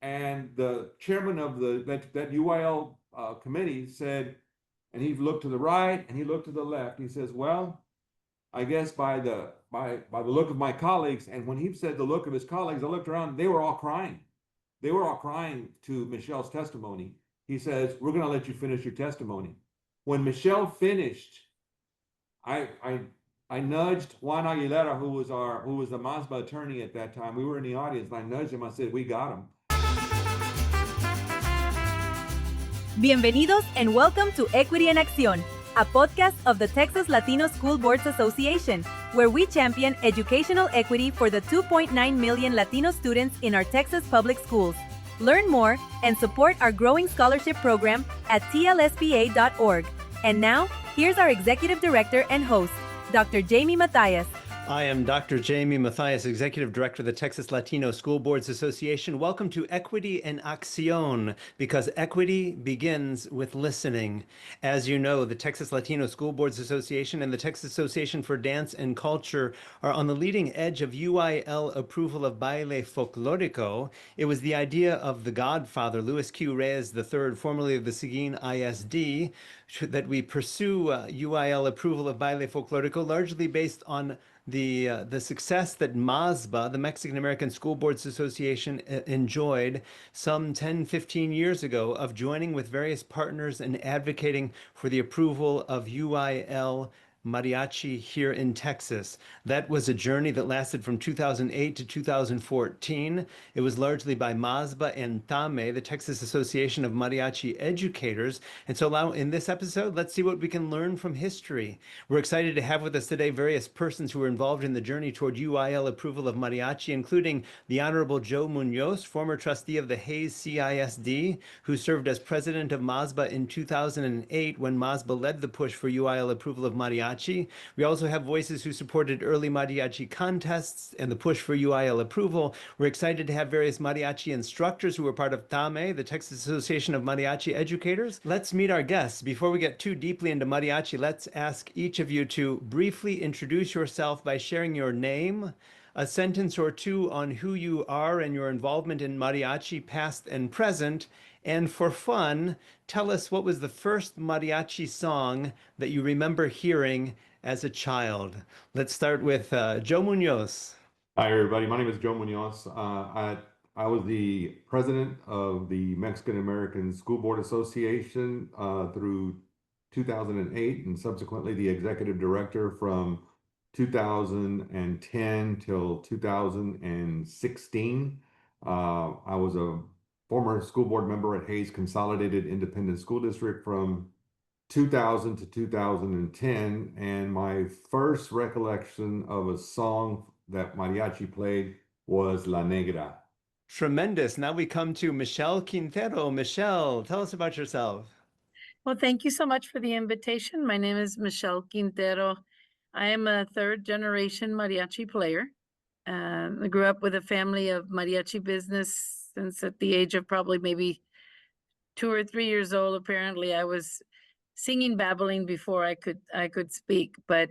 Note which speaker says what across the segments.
Speaker 1: And the chairman of that UIL committee said, and he looked to the right and he looked to the left. He says, "Well, I guess by the look of my colleagues," and when he said the look of his colleagues, I looked around, they were all crying. They were all crying to Michelle's testimony. He says, "We're going to let you finish your testimony." When Michelle finished, I nudged Juan Aguilera, who was the MASBA attorney at that time. We were in the audience, and I nudged him. I said, "We got him."
Speaker 2: Bienvenidos and welcome to Equity en Acción, a podcast of the Texas Latino School Boards Association, where we champion educational equity for the 2.9 million Latino students in our Texas public schools. Learn more and support our growing scholarship program at tlspa.org. And now, here's our Executive Director and host, Dr. Jamie Mathias.
Speaker 3: I am Dr. Jamie Mathias, Executive Director of the Texas Latino School Boards Association. Welcome to Equity en Acción, because equity begins with listening. As you know, the Texas Latino School Boards Association and the Texas Association for Dance and Culture are on the leading edge of UIL approval of baile folklorico. It was the idea of the godfather, Luis Q. Reyes III, formerly of the Seguin ISD, that we pursue UIL approval of baile folklorico, largely based on the success that MASBA, the Mexican American School Boards Association, enjoyed some 10, 15 years ago of joining with various partners and advocating for the approval of UIL Mariachi here in Texas. That was a journey that lasted from 2008 to 2014. It was largely by MASBA and TAME, the Texas Association of Mariachi Educators. And so in this episode, let's see what we can learn from history. We're excited to have with us today various persons who were involved in the journey toward UIL approval of mariachi, including the Honorable Joe Muñoz, former trustee of the Hayes CISD, who served as president of MASBA in 2008 when MASBA led the push for UIL approval of mariachi. We also have voices who supported early mariachi contests and the push for UIL approval. We're excited to have various mariachi instructors who were part of TAME, the Texas Association of Mariachi Educators. Let's meet our guests. Before we get too deeply into mariachi, let's ask each of you to briefly introduce yourself by sharing your name, a sentence or two on who you are and your involvement in mariachi, past and present. And for fun, tell us what was the first mariachi song that you remember hearing as a child. Let's start with Joe Muñoz.
Speaker 1: Hi, everybody. My name is Joe Muñoz. I was the president of the Mexican American School Board Association through 2008, and subsequently the executive director from 2010 till 2016. I was a former school board member at Hayes Consolidated Independent School District from 2000 to 2010, and my first recollection of a song that mariachi played was La Negra.
Speaker 3: Tremendous. Now we come to Michelle Quintero. Michelle, tell us about yourself.
Speaker 4: Well, thank you so much for the invitation. My name is Michelle Quintero. I am a third-generation mariachi player. I grew up with a family of mariachi business since at the age of probably maybe 2 or 3 years old. Apparently, I was singing, babbling before I could speak. But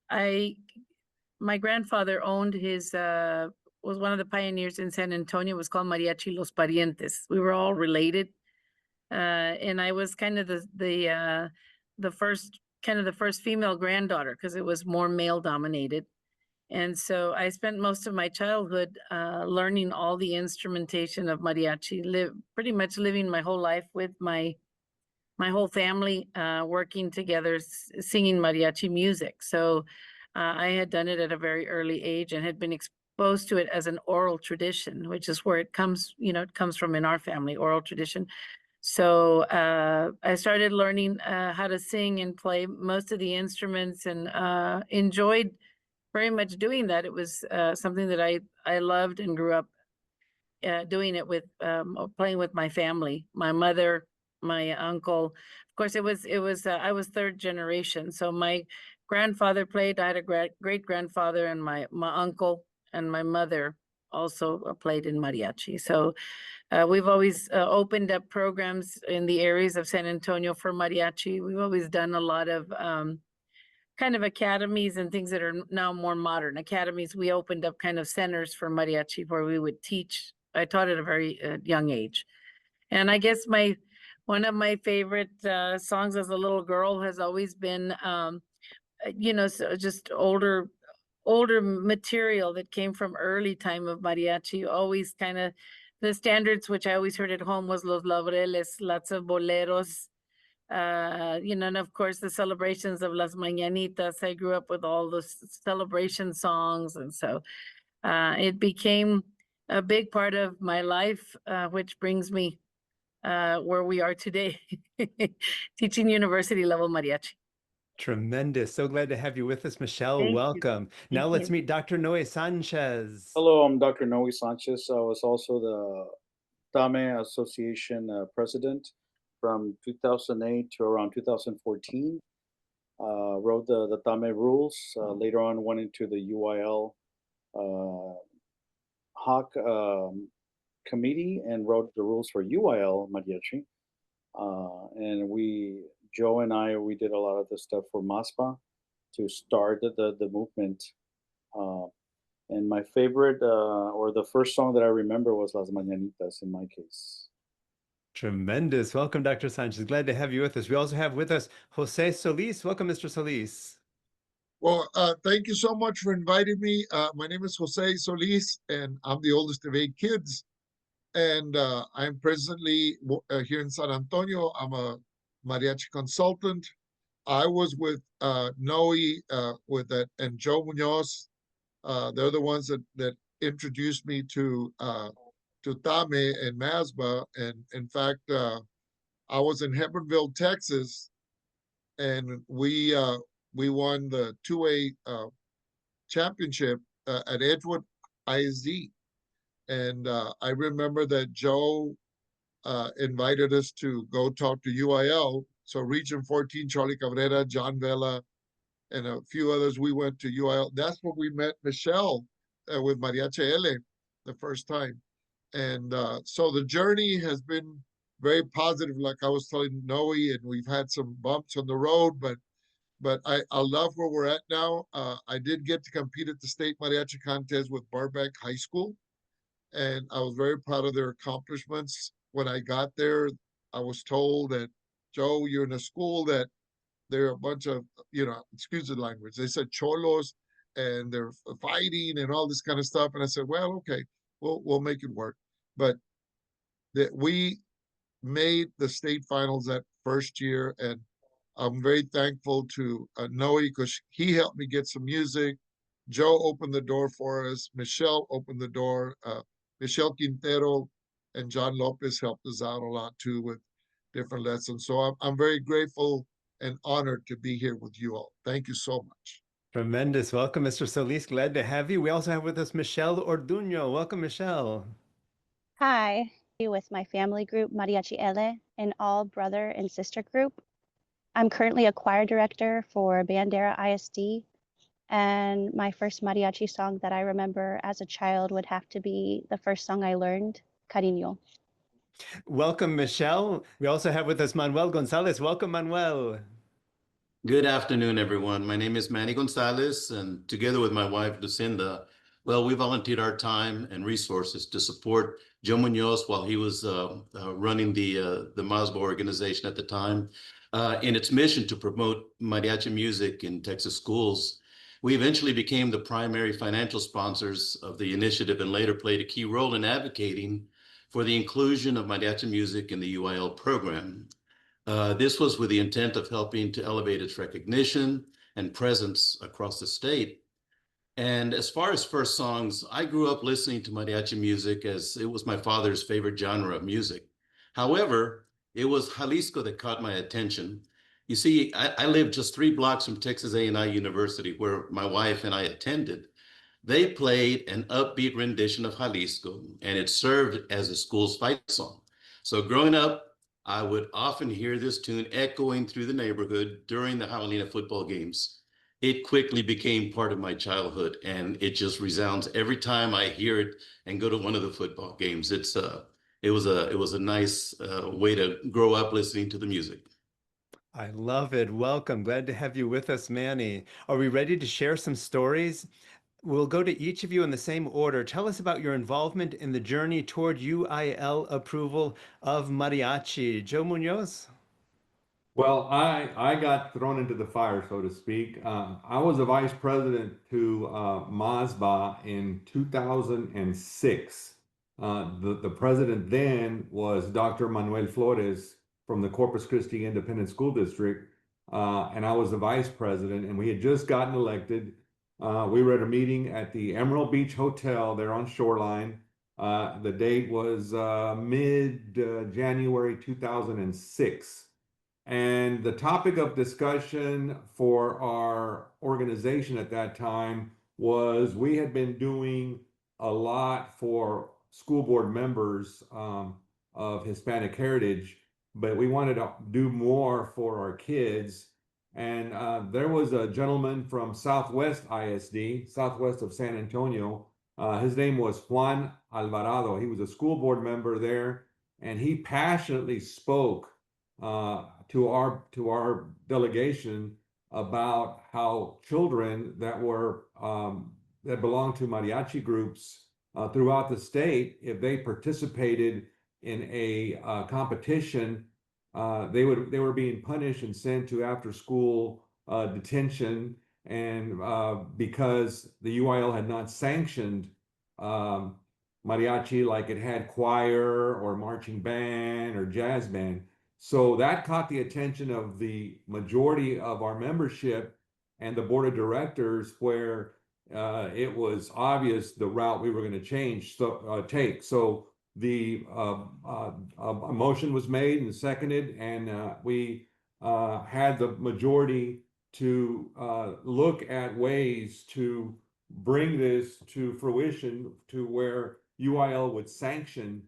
Speaker 4: my grandfather owned was one of the pioneers in San Antonio. It was called Mariachi Los Parientes. We were all related, and I was kind of the first female granddaughter because it was more male dominated. And so I spent most of my childhood learning all the instrumentation of mariachi, pretty much living my whole life with my whole family, working together, singing mariachi music. So I had done it at a very early age and had been exposed to it as an oral tradition, which is where it comes from in our family, oral tradition. So I started learning how to sing and play most of the instruments, and enjoyed very much doing that. It was something that I loved and grew up doing it with, playing with my family, my mother, my uncle. Of course, I was third generation. So my grandfather played. I had a great grandfather, and my uncle and my mother also played in mariachi. So we've always opened up programs in the areas of San Antonio for mariachi. We've always done a lot of kind of academies and things that are now more modern academies. We opened up kind of centers for mariachi where we would teach I taught at a very young age. And I guess one of my favorite songs as a little girl has always been, so just older material that came from early time of mariachi. Always kind of the standards, which I always heard at home, was Los Laureles, lots of boleros, and of course the celebrations of Las Mañanitas. I grew up with all those celebration songs, and so it became a big part of my life, which brings me where we are today, teaching university level mariachi.
Speaker 3: Tremendous. So glad to have you with us, Michelle.
Speaker 4: Thank you.
Speaker 3: Welcome. Now
Speaker 4: Thank
Speaker 3: let's
Speaker 4: you.
Speaker 3: meet Dr. Noe Sánchez.
Speaker 5: Hello, I'm Dr. Noe Sánchez. I was also the TAME Association President from 2008 to around 2014. Wrote the TAME rules. Later on, went into the UIL HOC committee and wrote the rules for UIL Mariachi. And Joe and I, we did a lot of the stuff for MASBA to start the movement. And my favorite, or the first song that I remember, was Las Mañanitas in my case.
Speaker 3: Tremendous. Welcome, Dr. Sánchez. Glad to have you with us. We also have with us Jose Solis. Welcome, Mr. Solis.
Speaker 6: Well, thank you so much for inviting me. My name is Jose Solis, and I'm the oldest of 8 kids. And I'm presently here in San Antonio. I'm a mariachi consultant. I was with Noe and Joe Muñoz. They're the ones that introduced me to TAME and MASBA. And in fact, I was in Hebbronville, Texas, and we won the 2A championship at Edgewood ISD. And I remember that Joe invited us to go talk to UIL. So Region 14, Charlie Cabrera, John Vela, and a few others, we went to UIL. That's where we met Michelle with Mariachi L the first time. And so the journey has been very positive, like I was telling Noe, and we've had some bumps on the road, but I love where we're at now. I did get to compete at the state mariachi contest with Burbank High School, and I was very proud of their accomplishments. When I got there, I was told that, Joe, you're in a school that there are a bunch of, excuse the language, they said cholos, and they're fighting and all this kind of stuff. And I said, well, okay, we'll make it work. But that we made the state finals that first year, and I'm very thankful to Noe, because he helped me get some music. Joe opened the door for us. Michelle opened the door. Michelle Quintero and John Lopez helped us out a lot too with different lessons. So I'm very grateful and honored to be here with you all. Thank you so much.
Speaker 3: Tremendous. Welcome, Mr. Solis. Glad to have you. We also have with us Michelle Orduño. Welcome, Michelle.
Speaker 7: Hi, with my family group, Mariachi L, an all brother and sister group. I'm currently a choir director for Bandera ISD, and my first mariachi song that I remember as a child would have to be the first song I learned, Cariño.
Speaker 3: Welcome, Michelle. We also have with us Manuel González. Welcome, Manuel.
Speaker 8: Good afternoon, everyone. My name is Manny González, and together with my wife, Lucinda, well, we volunteered our time and resources to support Joe Muñoz while he was running the MASBA organization at the time in its mission to promote mariachi music in Texas schools. We eventually became the primary financial sponsors of the initiative and later played a key role in advocating for the inclusion of mariachi music in the UIL program. This was with the intent of helping to elevate its recognition and presence across the state. And as far as first songs, I grew up listening to mariachi music as it was my father's favorite genre of music. However, it was Jalisco that caught my attention. You see, I lived just 3 blocks from Texas A&I University, where my wife and I attended. They played an upbeat rendition of Jalisco, and it served as a school's fight song. So growing up, I would often hear this tune echoing through the neighborhood during the Javelina football games. It quickly became part of my childhood, and it just resounds every time I hear it and go to one of the football games. It was a nice way to grow up listening to the music.
Speaker 3: I love it. Welcome. Glad to have you with us, Manny. Are we ready to share some stories? We'll go to each of you in the same order. Tell us about your involvement in the journey toward UIL approval of mariachi. Joe Muñoz?
Speaker 1: Well, I got thrown into the fire, so to speak. I was a vice president to MASBA in 2006. The president then was Dr. Manuel Flores from the Corpus Christi Independent School District, and I was the vice president, and we had just gotten elected. We were at a meeting at the Emerald Beach Hotel there on Shoreline. The date was mid-January 2006. And the topic of discussion for our organization at that time was we had been doing a lot for school board members of Hispanic heritage, but we wanted to do more for our kids. And there was a gentleman from Southwest ISD, southwest of San Antonio. His name was Juan Alvarado. He was a school board member there, and he passionately spoke to our delegation about how children that were that belonged to mariachi groups throughout the state, if they participated in a competition, they were being punished and sent to after school detention, and because the UIL had not sanctioned mariachi like it had choir or marching band or jazz band. So that caught the attention of the majority of our membership and the board of directors, where it was obvious the route we were going to take. So the a motion was made and seconded, and we had the majority to look at ways to bring this to fruition to where UIL would sanction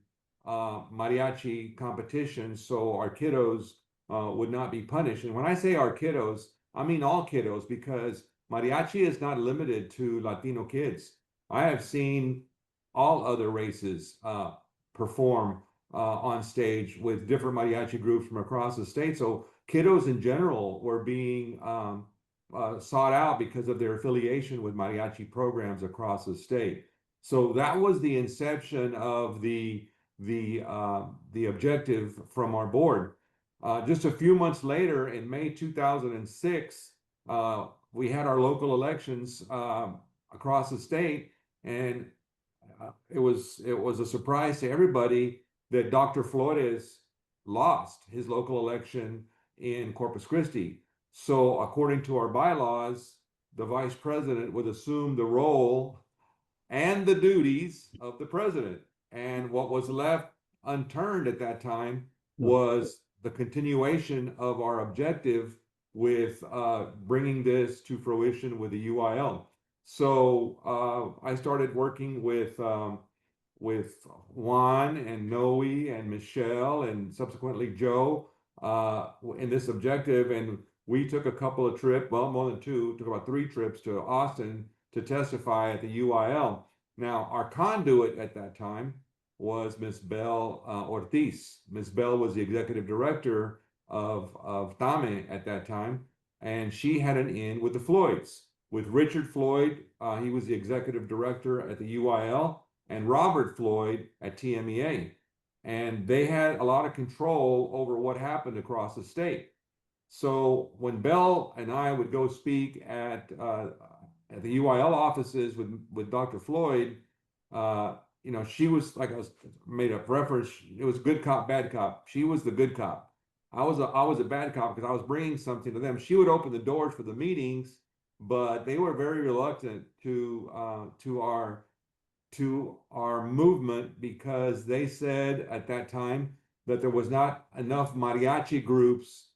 Speaker 1: mariachi competitions so our kiddos would not be punished. And when I say our kiddos, I mean all kiddos, because mariachi is not limited to Latino kids. I have seen all other races perform on stage with different mariachi groups from across the state. So kiddos in general were being sought out because of their affiliation with mariachi programs across the state. So that was the inception of the objective from our board. Just a few months later, in May 2006, we had our local elections across the state, and it was a surprise to everybody that Dr. Flores lost his local election in Corpus Christi. So according to our bylaws, the vice president would assume the role and the duties of the president. And what was left unturned at that time was the continuation of our objective with bringing this to fruition with the UIL. So I started working with Juan and Noe and Michelle and subsequently Joe in this objective. And we took a couple of trips, well, more than two, took about 3 trips to Austin to testify at the UIL. Now, our conduit at that time was Miss Belle Ortiz. Miss Belle was the executive director of TAME at that time, and she had an in with the Floyds. With Richard Floyd, he was the executive director at the UIL, and Robert Floyd at TMEA. And they had a lot of control over what happened across the state. So when Belle and I would go speak at the UIL offices with Dr. Floyd, you know, she was, like I was made a reference, it was good cop, bad cop. She was the good cop. I was a bad cop because I was bringing something to them. She would open the doors for the meetings, but they were very reluctant to our movement, because they said at that time that there was not enough mariachi groups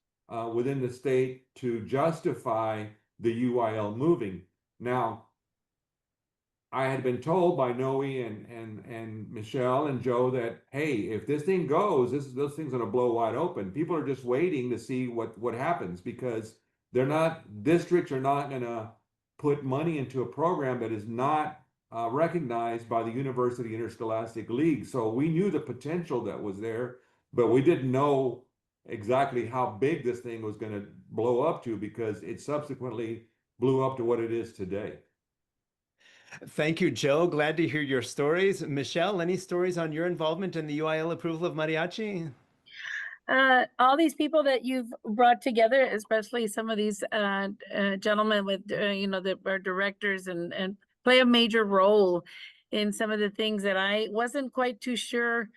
Speaker 1: within the state to justify the UIL moving. Now, I had been told by Noe and Michelle and Joe that, hey, if this thing goes, this thing's going to blow wide open. People are just waiting to see what happens, because districts are not going to put money into a program that is not recognized by the University Interscholastic League. So we knew the potential that was there, but we didn't know exactly how big this thing was going to blow up to, because it subsequently blew up to what it is today.
Speaker 3: Thank you, Joe. Glad to hear your stories. Michelle, any stories on your involvement in the UIL approval of mariachi?
Speaker 4: All these people that you've brought together, especially some of these gentlemen with, that are directors and play a major role in some of the things that I wasn't quite too sure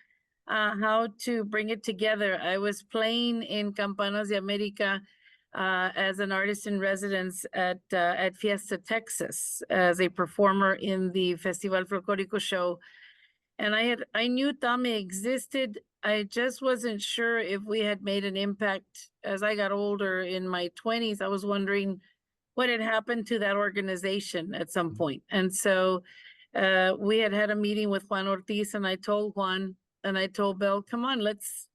Speaker 4: how to bring it together. I was playing in Campanas de America as an artist in residence at Fiesta, Texas, as a performer in the Festival Folclórico show. And I knew TAME existed. I just wasn't sure if we had made an impact. As I got older in my 20s, I was wondering what had happened to that organization at some point. And so we had a meeting with Juan Ortiz, and I told Juan and I told Belle, come on, let's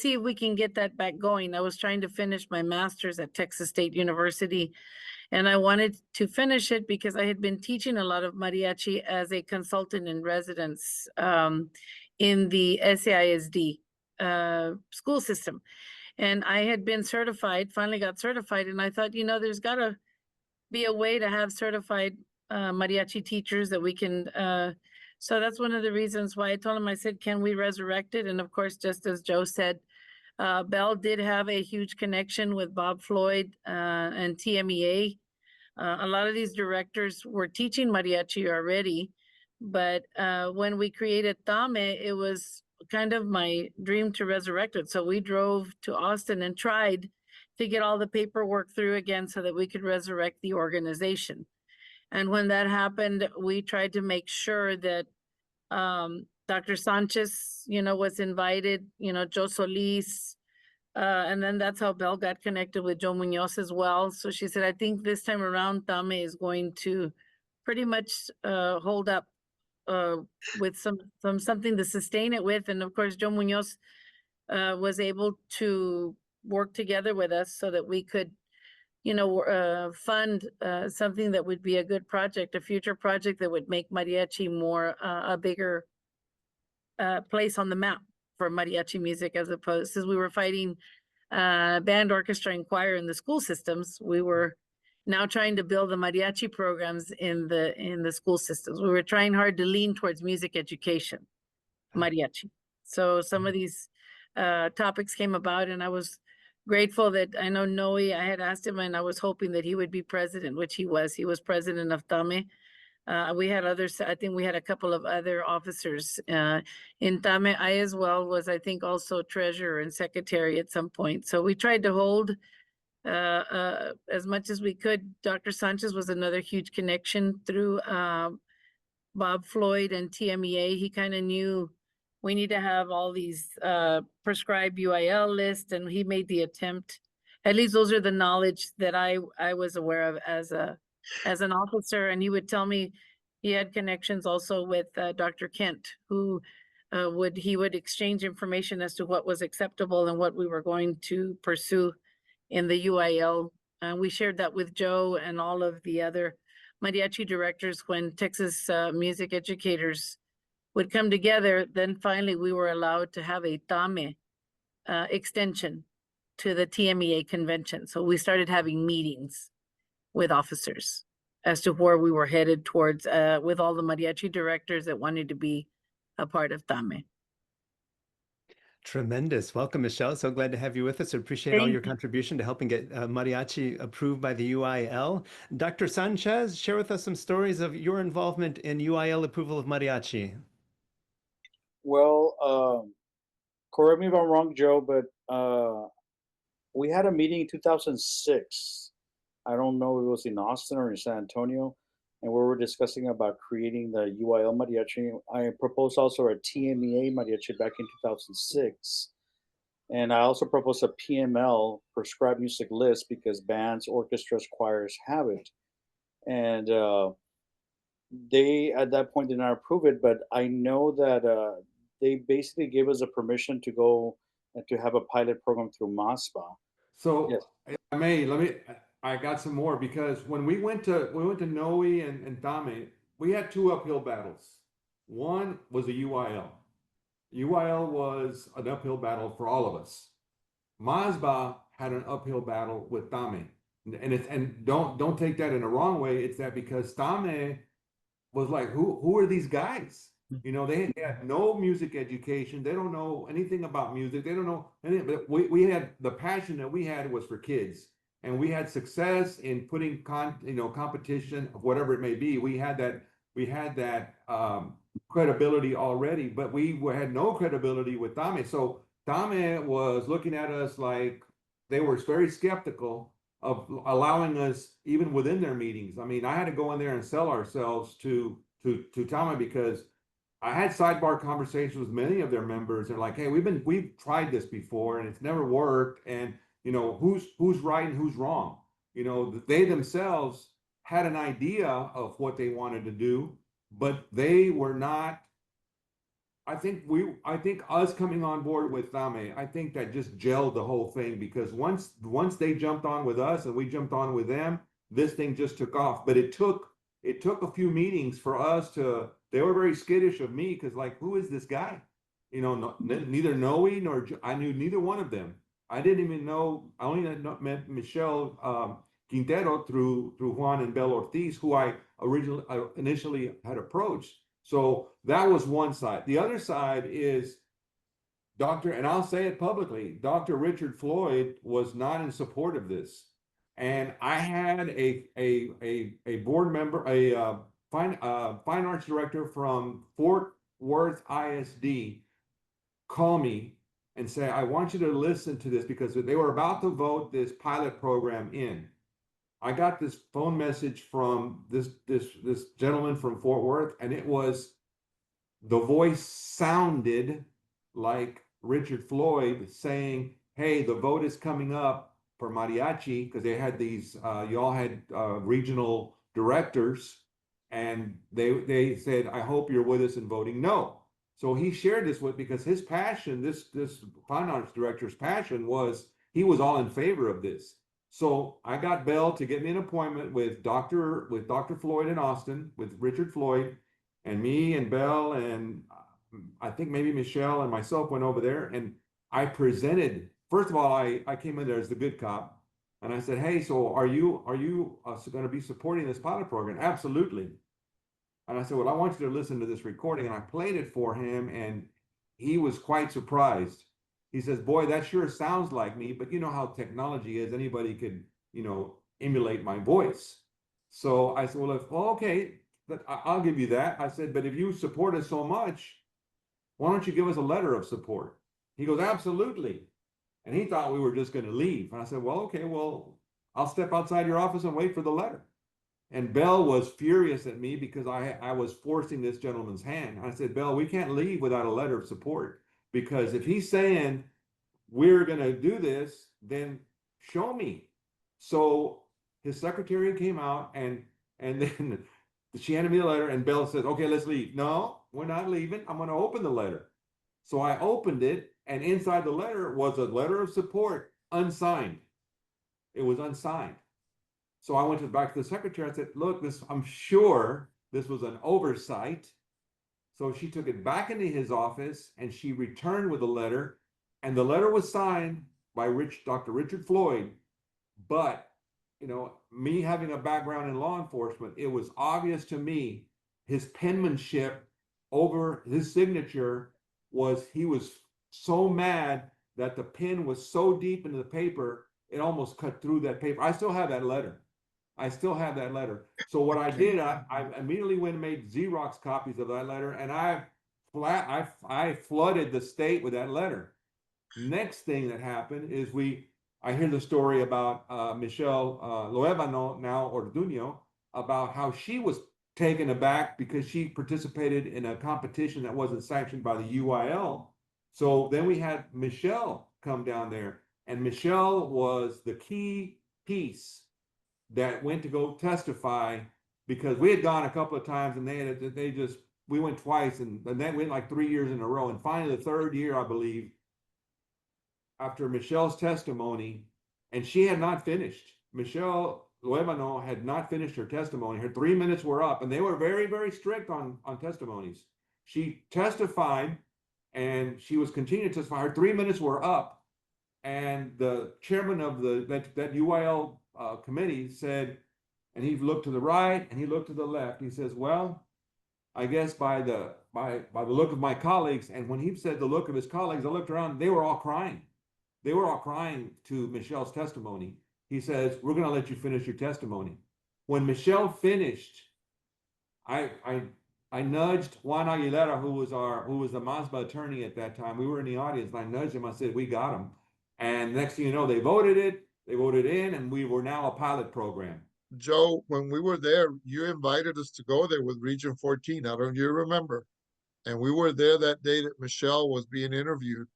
Speaker 4: see if we can get that back going. I was trying to finish my master's at Texas State University, and I wanted to finish it because I had been teaching a lot of mariachi as a consultant in residence in the SAISD school system. And I had been certified, finally got certified, and I thought, there's got to be a way to have certified mariachi teachers that we can. So that's one of the reasons why I told him, I said, can we resurrect it? And of course, just as Joe said, Belle did have a huge connection with Bob Floyd and TMEA. A lot of these directors were teaching mariachi already, but when we created TAME, it was kind of my dream to resurrect it. So we drove to Austin and tried to get all the paperwork through again so that we could resurrect the organization. And when that happened, we tried to make sure that Dr. Sánchez, was invited, Joe Solis, and then that's how Belle got connected with Joe Muñoz as well. So she said, I think this time around, TAME is going to pretty much hold up with something to sustain it with. And of course, Joe Muñoz was able to work together with us so that we could, fund something that would be a good project, a future project that would make mariachi more a bigger place on the map for mariachi music, as opposed to, we were fighting band, orchestra, and choir in the school systems. We were now trying to build the mariachi programs in the school systems. We were trying hard to lean towards music education, mariachi. So some of these topics came about, and I was grateful that I know Noe, I had asked him, and I was hoping that he would be president, which he was. He was president of TAME. We had others, I think we had a couple of other officers in TAME. I as well was, I think, also treasurer and secretary at some point. So we tried to hold as much as we could. Dr. Sánchez was another huge connection through Bob Floyd and TMEA. He kind of knew we need to have all these prescribed UIL lists, and he made the attempt. At least those are the knowledge that I was aware of as an officer. And he would tell me he had connections also with Dr. Kent, who he would exchange information as to what was acceptable and what we were going to pursue in the UIL. We shared that with Joe and all of the other mariachi directors when Texas music educators would come together. Then finally we were allowed to have a TAME extension to the TMEA convention. So we started having meetings with officers as to where we were headed towards with all the mariachi directors that wanted to be a part of TAME.
Speaker 3: Tremendous. Welcome, Michelle. So glad to have you with us. I appreciate all your contribution to helping get mariachi approved by the UIL. Dr. Sánchez, share with us some stories of your involvement in UIL approval of mariachi.
Speaker 5: Well, correct me if I'm wrong, Joe, but we had a meeting in 2006. I don't know if it was in Austin or in San Antonio, and we were discussing about creating the UIL mariachi. I proposed also a TMEA mariachi back in 2006. And I also proposed a PML, prescribed music list, because bands, orchestras, choirs have it. And they, at that point, did not approve it, but I know that they basically gave us a permission to go and to have a pilot program through MASBA.
Speaker 1: So
Speaker 5: Yes.
Speaker 1: if I may, I got some more, because when we went to Noe and TAME, we had two uphill battles. One was the UIL. UIL was an uphill battle for all of us. MASBA had an uphill battle with TAME. And don't take that in the wrong way. It's that because TAME was like, who are these guys? You know, they had no music education. They don't know anything about music. They don't know anything. But we had the passion that we had was for kids, and we had success in putting competition of whatever it may be. We had that credibility already, but we had no credibility with TAME. So TAME was looking at us like they were very skeptical of allowing us even within their meetings. I mean, I had to go in there and sell ourselves to TAME because I had sidebar conversations with many of their members. They're like, hey, we've tried this before and it's never worked. And you know, who's right and who's wrong? You know, they themselves had an idea of what they wanted to do, but they were not. I think us coming on board with TAME, I think that just gelled the whole thing, because once they jumped on with us and we jumped on with them, this thing just took off. But it took a few meetings for us to. They were very skittish of me because, like, who is this guy? You know, neither Noe nor I knew neither one of them. I didn't even know. I only had met Michelle Quintero through Juan and Belle Ortiz, who I initially had approached. So that was one side. The other side is and I'll say it publicly, Dr. Richard Floyd was not in support of this. And I had a board member, a fine arts director from Fort Worth ISD call me and say, I want you to listen to this, because they were about to vote this pilot program in. I got this phone message from this gentleman from Fort Worth, and the voice sounded like Richard Floyd saying, hey, the vote is coming up for mariachi, because they had these, y'all had regional directors, and they said, I hope you're with us in voting no. So he shared this because his passion, this fine arts director's passion was, he was all in favor of this. So I got Belle to get me an appointment with Dr. Floyd in Austin, with Richard Floyd, and me and Belle and I think maybe Michelle and myself went over there, and I presented. First of all, I came in there as the good cop, and I said, hey, so are you going to be supporting this pilot program? Absolutely. And I said, well, I want you to listen to this recording, and I played it for him, and he was quite surprised. He says, boy, that sure sounds like me, but you know how technology is. Anybody could, emulate my voice. So I said, well, okay, I'll give you that. I said, but if you support us so much, why don't you give us a letter of support? He goes, absolutely. And he thought we were just going to leave. And I said, well, okay, well, I'll step outside your office and wait for the letter. And Belle was furious at me because I was forcing this gentleman's hand. I said, Belle, we can't leave without a letter of support, because if he's saying we're going to do this, then show me. So his secretary came out, and then she handed me the letter, and Belle says, okay, let's leave. No, we're not leaving. I'm going to open the letter. So I opened it, and inside the letter was a letter of support, unsigned. It was unsigned. So I went back to the secretary. I said, look, I'm sure this was an oversight. So she took it back into his office, and she returned with a letter, and the letter was signed by Dr. Richard Floyd. But, me having a background in law enforcement, it was obvious to me his penmanship over his signature he was so mad that the pen was so deep into the paper, it almost cut through that paper. I still have that letter. So what I did, I immediately went and made Xerox copies of that letter, and I flooded the state with that letter. Next thing that happened is I hear the story about Michelle Luevano Orduño, about how she was taken aback because she participated in a competition that wasn't sanctioned by the UIL. So then we had Michelle come down there, and Michelle was the key piece that went to go testify, because we had gone a couple of times, and we went twice, and then went like 3 years in a row. And finally, the third year, I believe, after Michelle's testimony, and she had not finished. Michelle Luevano had not finished her testimony. Her 3 minutes were up, and they were very, very strict on testimonies. She testified, and she was continuing to testify. Her 3 minutes were up, and the chairman of that UIL committee said, and he looked to the right and he looked to the left. He says, well, I guess by the look of my colleagues, and when he said the look of his colleagues, I looked around, they were all crying. They were all crying to Michelle's testimony. He says, "We're gonna let you finish your testimony." When Michelle finished, I nudged Juan Aguilera, who was the MASBA attorney at that time. We were in the audience, and I nudged him. I said, "We got him." And next thing you know, they voted in, and we were now a pilot program.
Speaker 6: Joe, when we were there, you invited us to go there with Region 14. I don't know if you remember. And we were there that day that Michelle was being interviewed.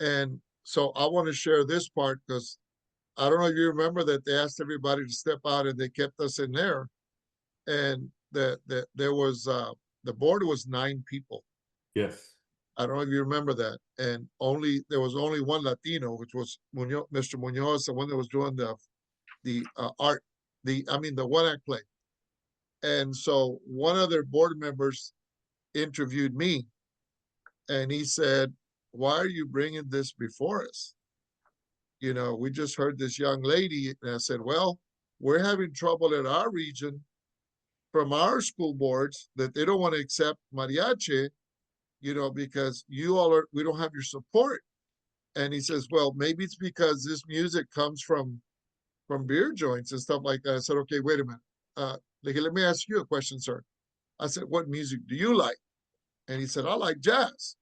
Speaker 6: And so I want to share this part because I don't know if you remember that they asked everybody to step out and they kept us in there. And there was the board was 9 people.
Speaker 1: Yes.
Speaker 6: I don't know if you remember that. And there was only one Latino, which was Muñoz, Mr. Muñoz, the one that was doing the art, the one-act play. And so one of their board members interviewed me, and he said, "Why are you bringing this before us? You know, we just heard this young lady." And I said, "Well, we're having trouble at our region from our school boards that they don't want to accept mariachi, you know, because we don't have your support." And he says, "Well, maybe it's because this music comes from beer joints and stuff like that." I said, "Okay, wait a minute. Let me ask you a question, sir." I said, "What music do you like?" And he said, "I like jazz."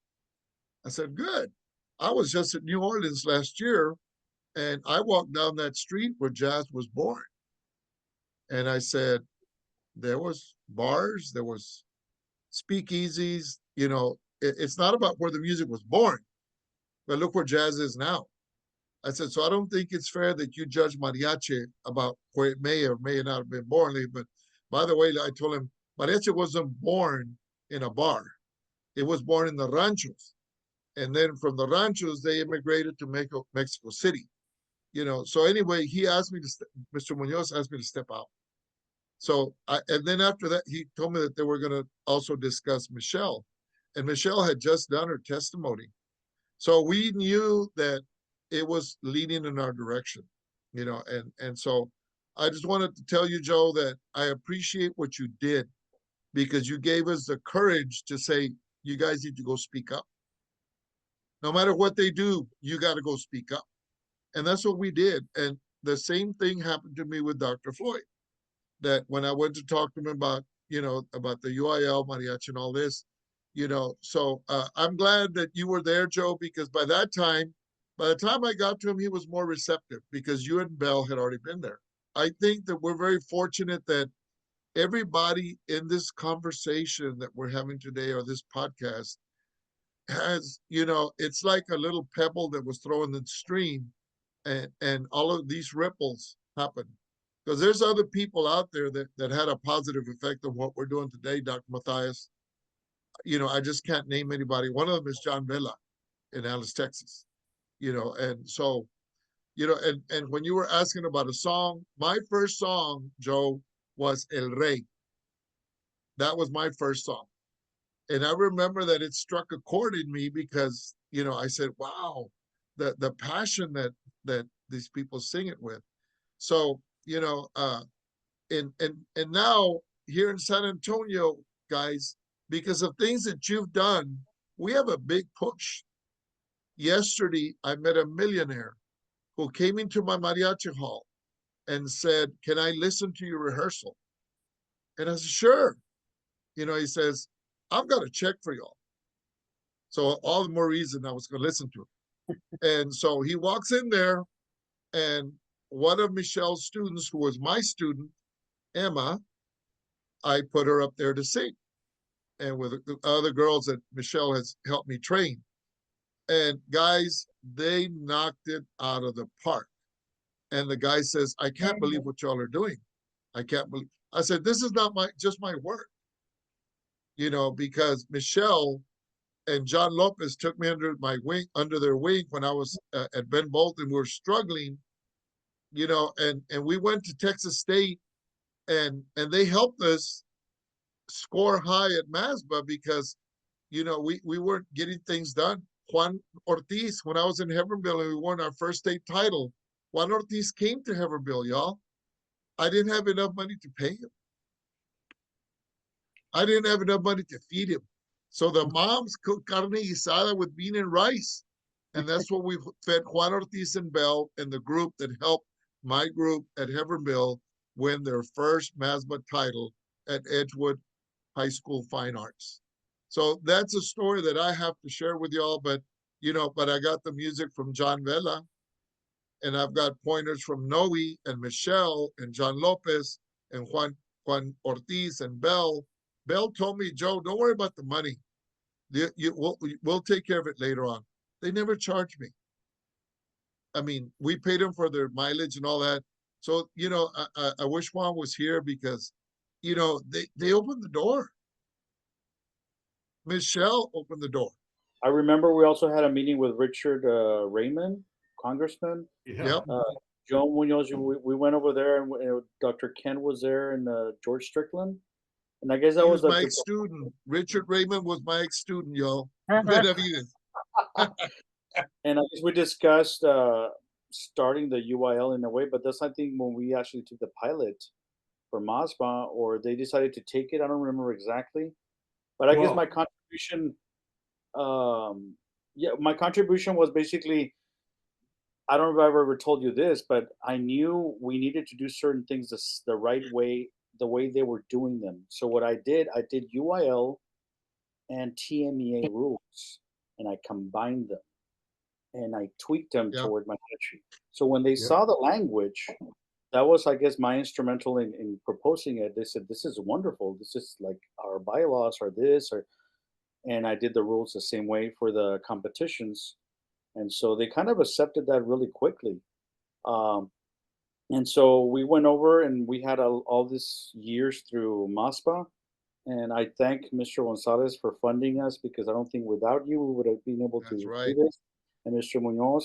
Speaker 6: I said, "Good. I was just in New Orleans last year, and I walked down that street where jazz was born." And I said, there was bars, there was speakeasies, you know, it's not about where the music was born, but look where jazz is now. I said, so I don't think it's fair that you judge mariachi about where it may or may not have been born. But by the way, I told him, mariachi wasn't born in a bar. It was born in the ranchos. And then from the ranchos, they immigrated to Mexico City. You know, so anyway, he asked me Mr. Muñoz asked me to step out. So, and then after that, he told me that they were going to also discuss Michelle. And Michelle had just done her testimony. So we knew that it was leading in our direction, you know, and so I just wanted to tell you, Joe, that I appreciate what you did because you gave us the courage to say, you guys need to go speak up. No matter what they do, you got to go speak up. And that's what we did. And the same thing happened to me with Dr. Floyd, that when I went to talk to him about, you know, about the UIL, mariachi and all this, you know, so I'm glad that you were there, Joe, because by the time I got to him, he was more receptive because you and Belle had already been there. I think that we're very fortunate that everybody in this conversation that we're having today or this podcast has, you know, it's like a little pebble that was thrown in the stream and all of these ripples happen. Because there's other people out there that had a positive effect on what we're doing today, Dr. Matthias. You know, I just can't name anybody. One of them is John Belle in Alice, Texas. You know, and so, you know, and when you were asking about a song, my first song, Joe, was El Rey. That was my first song. And I remember that it struck a chord in me because, you know, I said, wow, the passion that these people sing it with. So, you know, and now here in San Antonio, guys, because of things that you've done, we have a big push. Yesterday, I met a millionaire who came into my mariachi hall and said, can I listen to your rehearsal? And I said, sure. You know, he says, I've got a check for y'all. So all the more reason I was going to listen to him. And so he walks in there, and one of Michelle's students, who was my student, Emma, I put her up there to sing. And with the other girls that Michelle has helped me train. And guys, they knocked it out of the park. And the guy says, I can't believe what y'all are doing. I can't believe. I said, this is not just my work. You know, because Michelle and John Lopez took me under their wing when I was at Ben Bolton. We were struggling, you know, and we went to Texas State and they helped us score high at MASBA because, you know, we weren't getting things done. Juan Ortiz, when I was in Heavenville and we won our first state title, Juan Ortiz came to Heavenville, y'all. I didn't have enough money to pay him. I didn't have enough money to feed him. So the moms cooked carne guisada with bean and rice. And that's what we fed Juan, Ortiz, and Belle and the group that helped my group at Heavenville win their first MASBA title at Edgewood High School Fine Arts. So that's a story that I have to share with y'all, but but I got the music from John Vela, and I've got pointers from Noe and Michelle and John Lopez and Juan Ortiz and Belle. Belle told me, Joe, don't worry about the money. We'll take care of it later on. They never charged me. I mean, we paid them for their mileage and all that. So, I wish Juan was here because, they opened the door. Michelle opened the door.
Speaker 5: I remember we also had a meeting with Richard Raymond, Congressman.
Speaker 1: Yeah.
Speaker 5: Joe Muñoz, we went over there, and Dr. Ken was there, and George Strickland. And I guess that
Speaker 6: He
Speaker 5: was
Speaker 6: was my
Speaker 5: like
Speaker 6: ex-student. Richard Raymond was my ex-student, yo. Benavides.
Speaker 5: And I guess we discussed starting the UIL in a way, but that's I think when we actually took the pilot for MASBA, or they decided to take it. I don't remember exactly, but I guess my contribution, my contribution was basically, I don't know if I've ever told you this, but I knew we needed to do certain things the right way, the way they were doing them. So what I did UIL and TMEA rules, and I combined them, and I tweaked them toward Mariachi. So when they saw the language, that was, I guess, my instrumental in proposing it. They said, this is wonderful. This is like our bylaws or this, and I did the rules the same way for the competitions. And so they kind of accepted that really quickly. And so we went over and we had all these years through MASBA. And I thank Mr. González for funding us, because I don't think without you, we would have been able to do this. And Mr. Muñoz,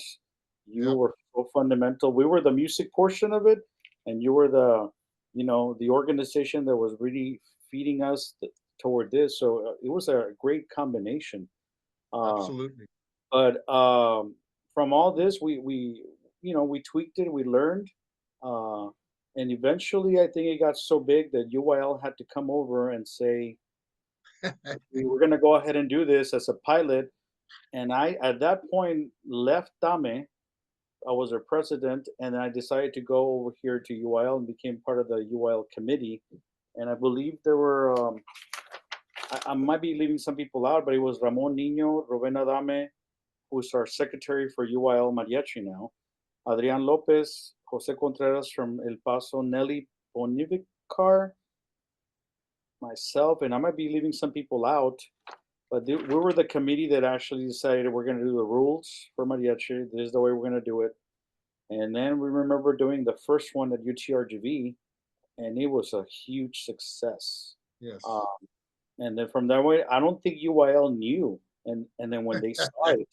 Speaker 5: you were so fundamental. We were the music portion of it, and you were the organization that was really feeding us toward this. So it was a great combination.
Speaker 6: Absolutely.
Speaker 5: But from all this, we tweaked it, we learned, and eventually I think it got so big that UIL had to come over and say, we were going to go ahead and do this as a pilot. And I, at that point, left TAME. I was their president, and I decided to go over here to UIL and became part of the UIL committee. And I believe there were, I might be leaving some people out, but it was Ramon Niño, Rowena Dame, who's our secretary for UIL Mariachi now, Adrian Lopez, Jose Contreras from El Paso, Nelly Bonivicar, myself, and I might be leaving some people out, but we were the committee that actually decided we're going to do the rules for Mariachi. This is the way we're going to do it. And then we remember doing the first one at UTRGV, and it was a huge success.
Speaker 6: Yes.
Speaker 5: And then from that way, I don't think UIL knew. And then when they saw it,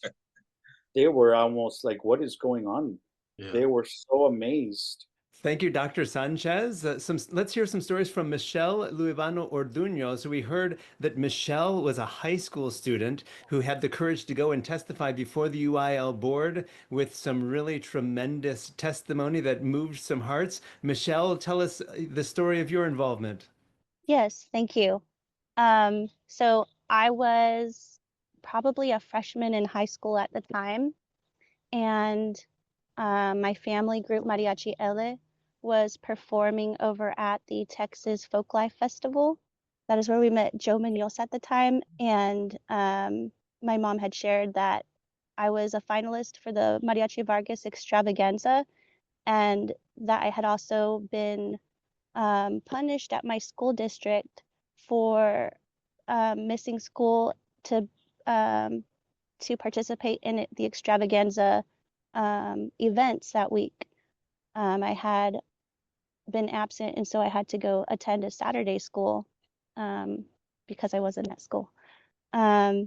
Speaker 5: they were almost like, what is going on? Yeah. They were so amazed.
Speaker 3: Thank you, Dr. Sanchez. Let's hear some stories from Michelle Luevano Orduño. So we heard that Michelle was a high school student who had the courage to go and testify before the UIL board with some really tremendous testimony that moved some hearts. Michelle, tell us the story of your involvement.
Speaker 7: Yes, thank you. So I was probably a freshman in high school at the time, and my family group, Mariachi Ele, was performing over at the Texas Folklife Festival. That is where we met Joe Muñoz at the time, and my mom had shared that I was a finalist for the Mariachi Vargas extravaganza, and that I had also been punished at my school district for missing school to participate in the extravaganza events that week. I had been absent, and so I had to go attend a Saturday school because I wasn't at school. I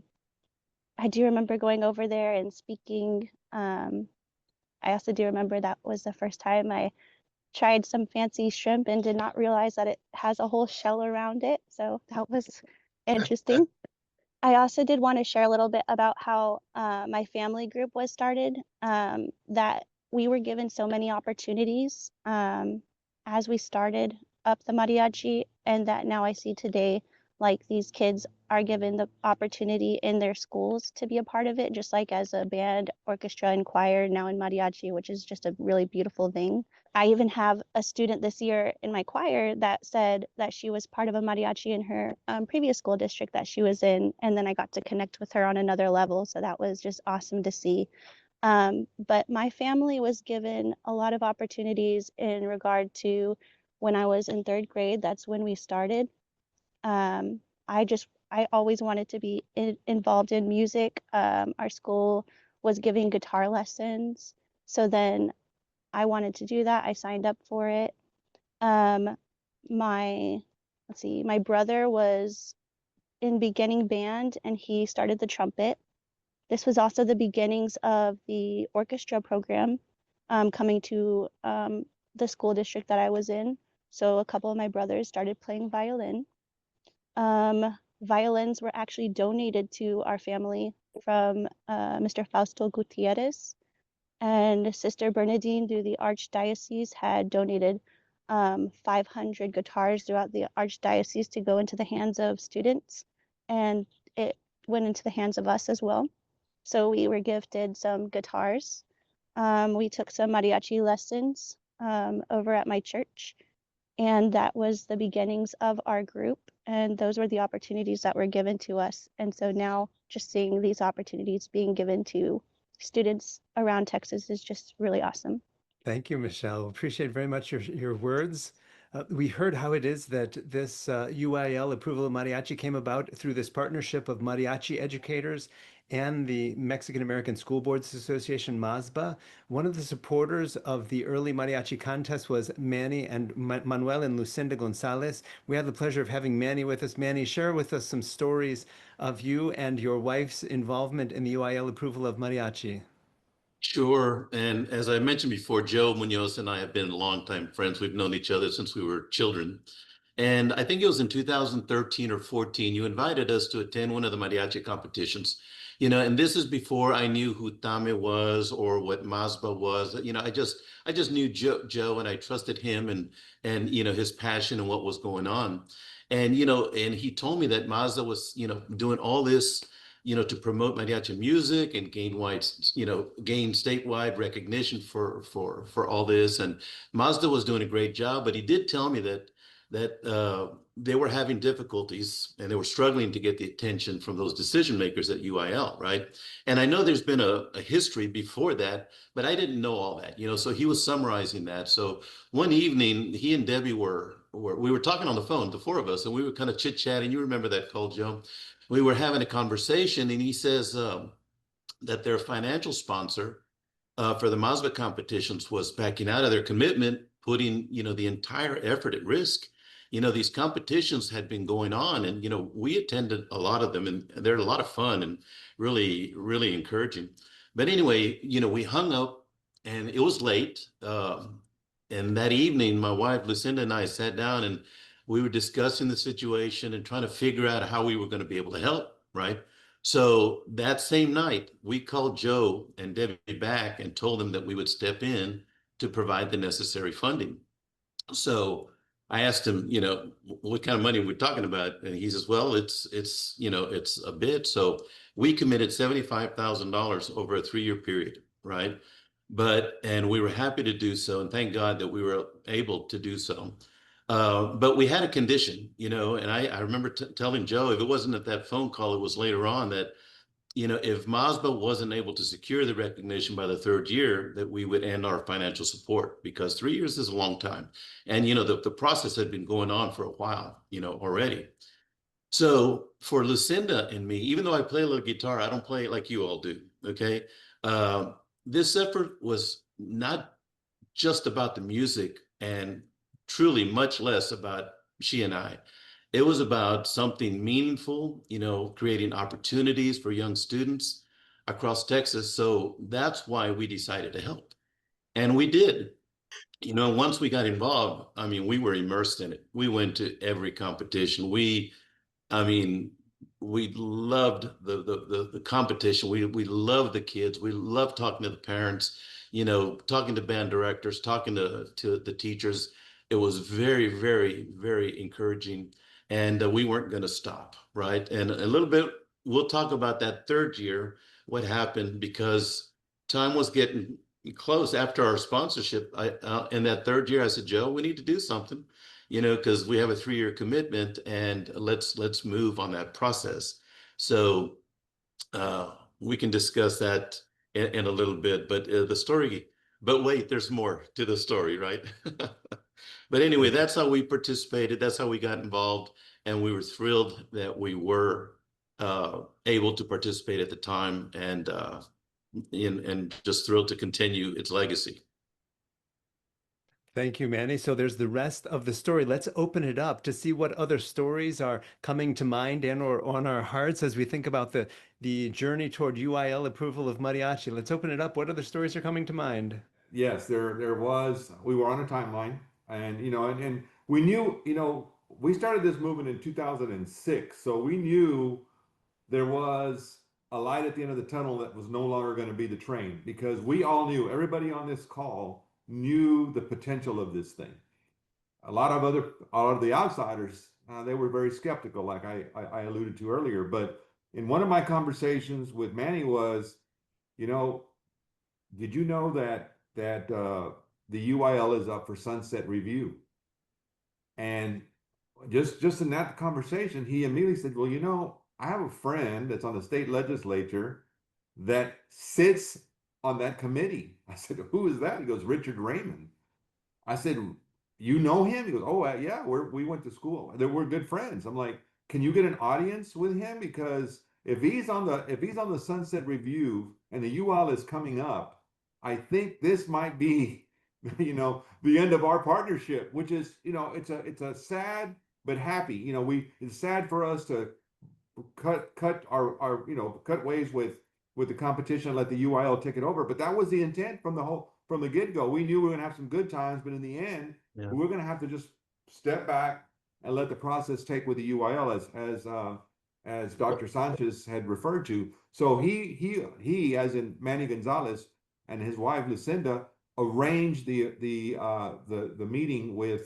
Speaker 7: do remember going over there and speaking. I also do remember that was the first time I tried some fancy shrimp and did not realize that it has a whole shell around it. So that was interesting. I also did want to share a little bit about how my family group was started, that we were given so many opportunities as we started up the mariachi, and that now I see today like these kids are given the opportunity in their schools to be a part of it, just like as a band, orchestra, and choir, now in mariachi, which is just a really beautiful thing. I even have a student this year in my choir that said that she was part of a mariachi in her previous school district that she was in, and then I got to connect with her on another level, so that was just awesome to see. But my family was given a lot of opportunities in regard to when I was in 3rd grade. That's when we started. I always wanted to be involved in music. Our school was giving guitar lessons, so then I wanted to do that. I signed up for it. My brother was in beginning band and he started the trumpet. This was also the beginnings of the orchestra program coming to the school district that I was in. So a couple of my brothers started playing violin. Violins were actually donated to our family from Mr. Fausto Gutierrez, and Sister Bernadine through the Archdiocese had donated 500 guitars throughout the Archdiocese to go into the hands of students, and it went into the hands of us as well. So we were gifted some guitars. We took some mariachi lessons over at my church, and that was the beginnings of our group. And those were the opportunities that were given to us. And so now just seeing these opportunities being given to students around Texas is just really awesome.
Speaker 3: Thank you, Michelle. Appreciate very much your words. We heard how it is that this UIL Approval of Mariachi came about through this partnership of mariachi educators and the Mexican American School Boards Association, MASBA. One of the supporters of the early mariachi contest was Manny and Manuel and Lucinda González. We had the pleasure of having Manny with us. Manny, share with us some stories of you and your wife's involvement in the UIL Approval of Mariachi.
Speaker 8: Sure. And as I mentioned before, Joe Muñoz and I have been longtime friends. We've known each other since we were children. And I think it was in 2013 or 14, you invited us to attend one of the mariachi competitions. And this is before I knew who TAME was or what MASBA was. I just knew Joe and I trusted him and his passion and what was going on. And, and he told me that MASBA was, doing all this, to promote mariachi music and gain statewide recognition for all this. And MASBA was doing a great job, but he did tell me that they were having difficulties and they were struggling to get the attention from those decision makers at UIL, right? And I know there's been a history before that, but I didn't know all that, so he was summarizing that. So one evening, he and Debbie we were talking on the phone, the four of us, and we were kind of chit-chatting. You remember that call, Joe? We were having a conversation, and he says that their financial sponsor for the MASBA competitions was backing out of their commitment, putting, the entire effort at risk. These competitions had been going on, and, we attended a lot of them, and they're a lot of fun and really, really encouraging. But anyway, we hung up, and it was late. And that evening, my wife, Lucinda, and I sat down, and we were discussing the situation and trying to figure out how we were going to be able to help, right? So that same night, we called Joe and Debbie back and told them that we would step in to provide the necessary funding. So I asked him, what kind of money we're talking about? And he says, well, it's a bit. So we committed $75,000 over a 3-year period, right? And we were happy to do so. And thank God that we were able to do so. But we had a condition, and I remember telling Joe, if it wasn't at that phone call, it was later on that, if MASBA wasn't able to secure the recognition by the 3rd year, that we would end our financial support, because 3 years is a long time. And, the process had been going on for a while, already. So for Lucinda and me, even though I play a little guitar, I don't play it like you all do, okay? This effort was not just about the music, and truly much less about she and I. It was about something meaningful, creating opportunities for young students across Texas. So that's why we decided to help. And we did. Once we got involved, we were immersed in it. We went to every competition. We loved the competition. We loved the kids. We loved talking to the parents, talking to band directors, talking to the teachers. It was very, very, very encouraging. and we weren't going to stop, right? And a little bit, we'll talk about that third year, what happened, because time was getting close after our sponsorship. In that third year, I said, Joe, we need to do something, because we have a 3-year commitment, and let's move on that process. So we can discuss that in a little bit, but the story, but wait, there's more to the story, right? But anyway, that's how we participated. That's how we got involved. And we were thrilled that we were able to participate at the time, and just thrilled to continue its legacy.
Speaker 3: Thank you, Manny. So there's the rest of the story. Let's open it up to see what other stories are coming to mind and or on our hearts as we think about the journey toward UIL approval of mariachi. Let's open it up. What other stories are coming to mind?
Speaker 1: Yes, there was. We were on a timeline, and and we knew, we started this movement in 2006, so we knew there was a light at the end of the tunnel that was no longer going to be the train, because we all knew, everybody on this call knew the potential of this thing. A lot of the outsiders, they were very skeptical, like I alluded to earlier. But in one of my conversations with Manny was, did you know that the UIL is up for sunset review? And just in that conversation, he immediately said, well, I have a friend that's on the state legislature that sits on that committee. I said, who is that? He goes, Richard Raymond. I said, you know him? He goes, oh, yeah, we went to school. We're good friends. I'm like, can you get an audience with him? Because if he's on the sunset review and the UIL is coming up, I think this might be, the end of our partnership, which is, it's a sad but happy. It's sad for us to cut ways with the competition and let the UIL take it over. But that was the intent from the get-go. We knew we were gonna have some good times, but in the end, we were gonna have to just step back and let the process take with the UIL, as Dr. Sanchez had referred to. So he, as in Manny González and his wife Lucinda, arranged the meeting with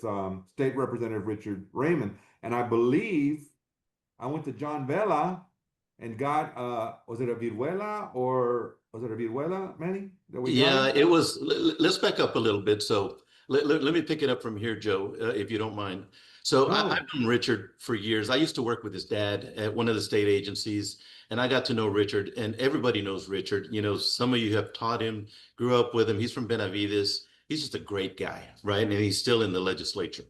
Speaker 1: State Representative Richard Raymond, and I believe I went to John Belle and got was it a viruela, Manny?
Speaker 8: Yeah, it was. Let's back up a little bit. So let me pick it up from here, Joe, if you don't mind. So I've known Richard for years. I used to work with his dad at one of the state agencies, and I got to know Richard, and everybody knows Richard. Some of you have taught him, grew up with him. He's from Benavides. He's just a great guy, right? And he's still in the legislature.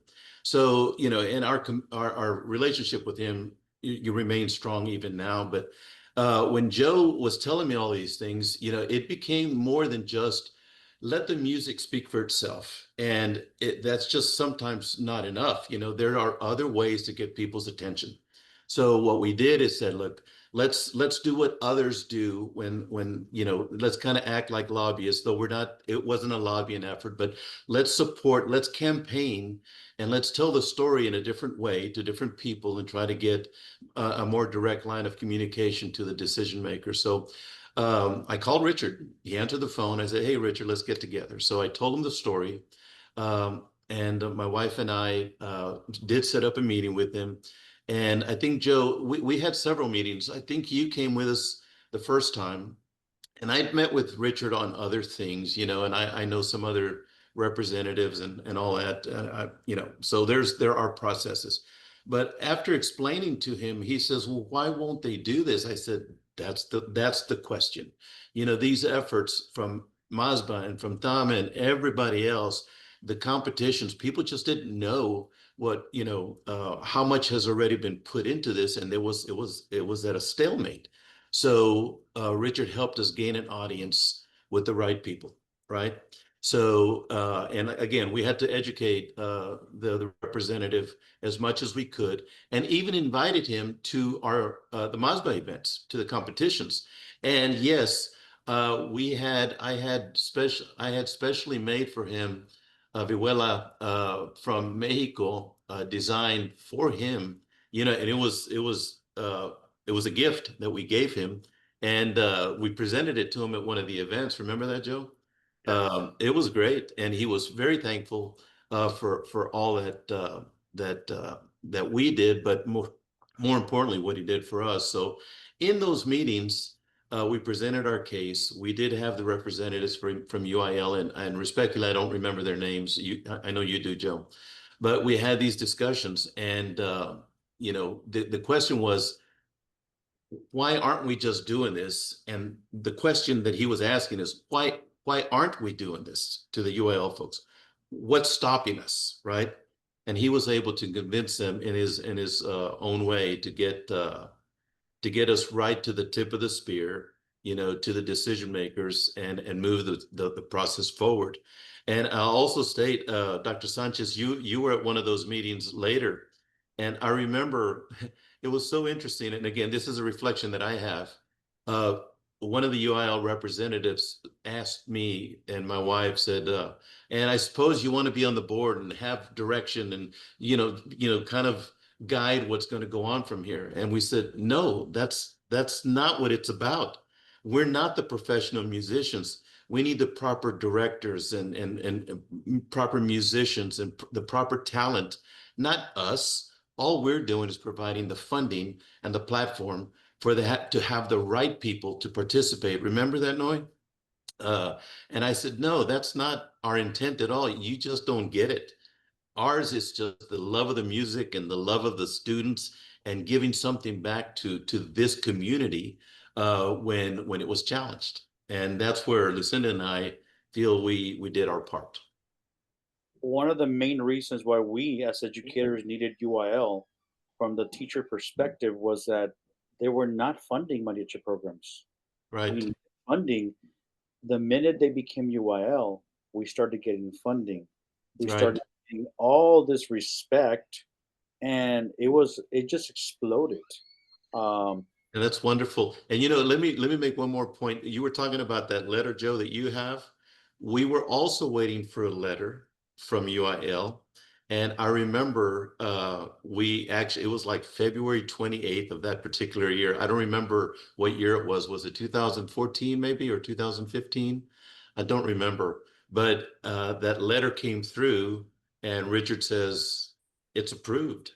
Speaker 8: So, and our relationship with him, you remain strong even now. But when Joe was telling me all these things, it became more than just let the music speak for itself. And that's just sometimes not enough. There are other ways to get people's attention. So what we did is said, look, let's do what others do when let's kind of act like lobbyists, though it wasn't a lobbying effort, but let's support, let's campaign, and let's tell the story in a different way to different people and try to get a more direct line of communication to the decision maker. So I called Richard. He answered the phone. I said, hey, Richard, let's get together. So I told him the story. And my wife and I did set up a meeting with him. And I think, Joe, we had several meetings. I think you came with us the first time. And I'd met with Richard on other things, and I know some other representatives and all that, so there are processes. But after explaining to him, he says, well, why won't they do this? I said, that's the question. These efforts from MASBA and from TAME and everybody else, the competitions, people just didn't know what, how much has already been put into this. And it was at a stalemate. So Richard helped us gain an audience with the right people, right? So, and again, we had to educate the representative as much as we could, and even invited him to our the MASBA events, to the competitions. And yes, I had specially made for him a vihuela from Mexico, designed for him, and it was a gift that we gave him, and we presented it to him at one of the events. Remember that, Joe? It was great, and he was very thankful for all that that we did, but more importantly, what he did for us. So in those meetings, we presented our case. We did have the representatives from UIL, and respectfully, I don't remember their names. I know you do, Joe. But we had these discussions, and you know, the question was, why aren't we just doing this? And the question that he was asking is, why aren't we doing this to the UIL folks? What's stopping us, right? And he was able to convince them in his own way to get us right to the tip of the spear, you know, to the decision makers, and move the process forward. And I'll also state, Dr. Sanchez, you were at one of those meetings later, and I remember it was so interesting. And again, this is a reflection that I have. One of the UIL representatives asked me, and my wife said, and I suppose you want to be on the board and have direction and, you know, kind of guide what's going to go on from here. And we said, no, that's not what it's about. We're not the professional musicians. We need the proper directors and proper musicians and the proper talent, not us. All we're doing is providing the funding and the platform for to have the right people to participate. Remember that, Noe? And I said, no, that's not our intent at all. You just don't get it. Ours is just the love of the music and the love of the students and giving something back to this community when it was challenged. And that's where Lucinda and I feel we did our part.
Speaker 5: One of the main reasons why we as educators needed UIL from the teacher perspective was that they were not funding mariachi programs.
Speaker 8: Right.
Speaker 5: We needed funding. The minute they became UIL, we started getting funding. We started getting all this respect, and it just exploded.
Speaker 8: And that's wonderful. And you know, let me make one more point. You were talking about that letter, Joe, that you have. We were also waiting for a letter from UIL. And I remember it was like February 28th of that particular year. I don't remember what year it was. Was it 2014 maybe, or 2015? I don't remember. But that letter came through, and Richard says, it's approved.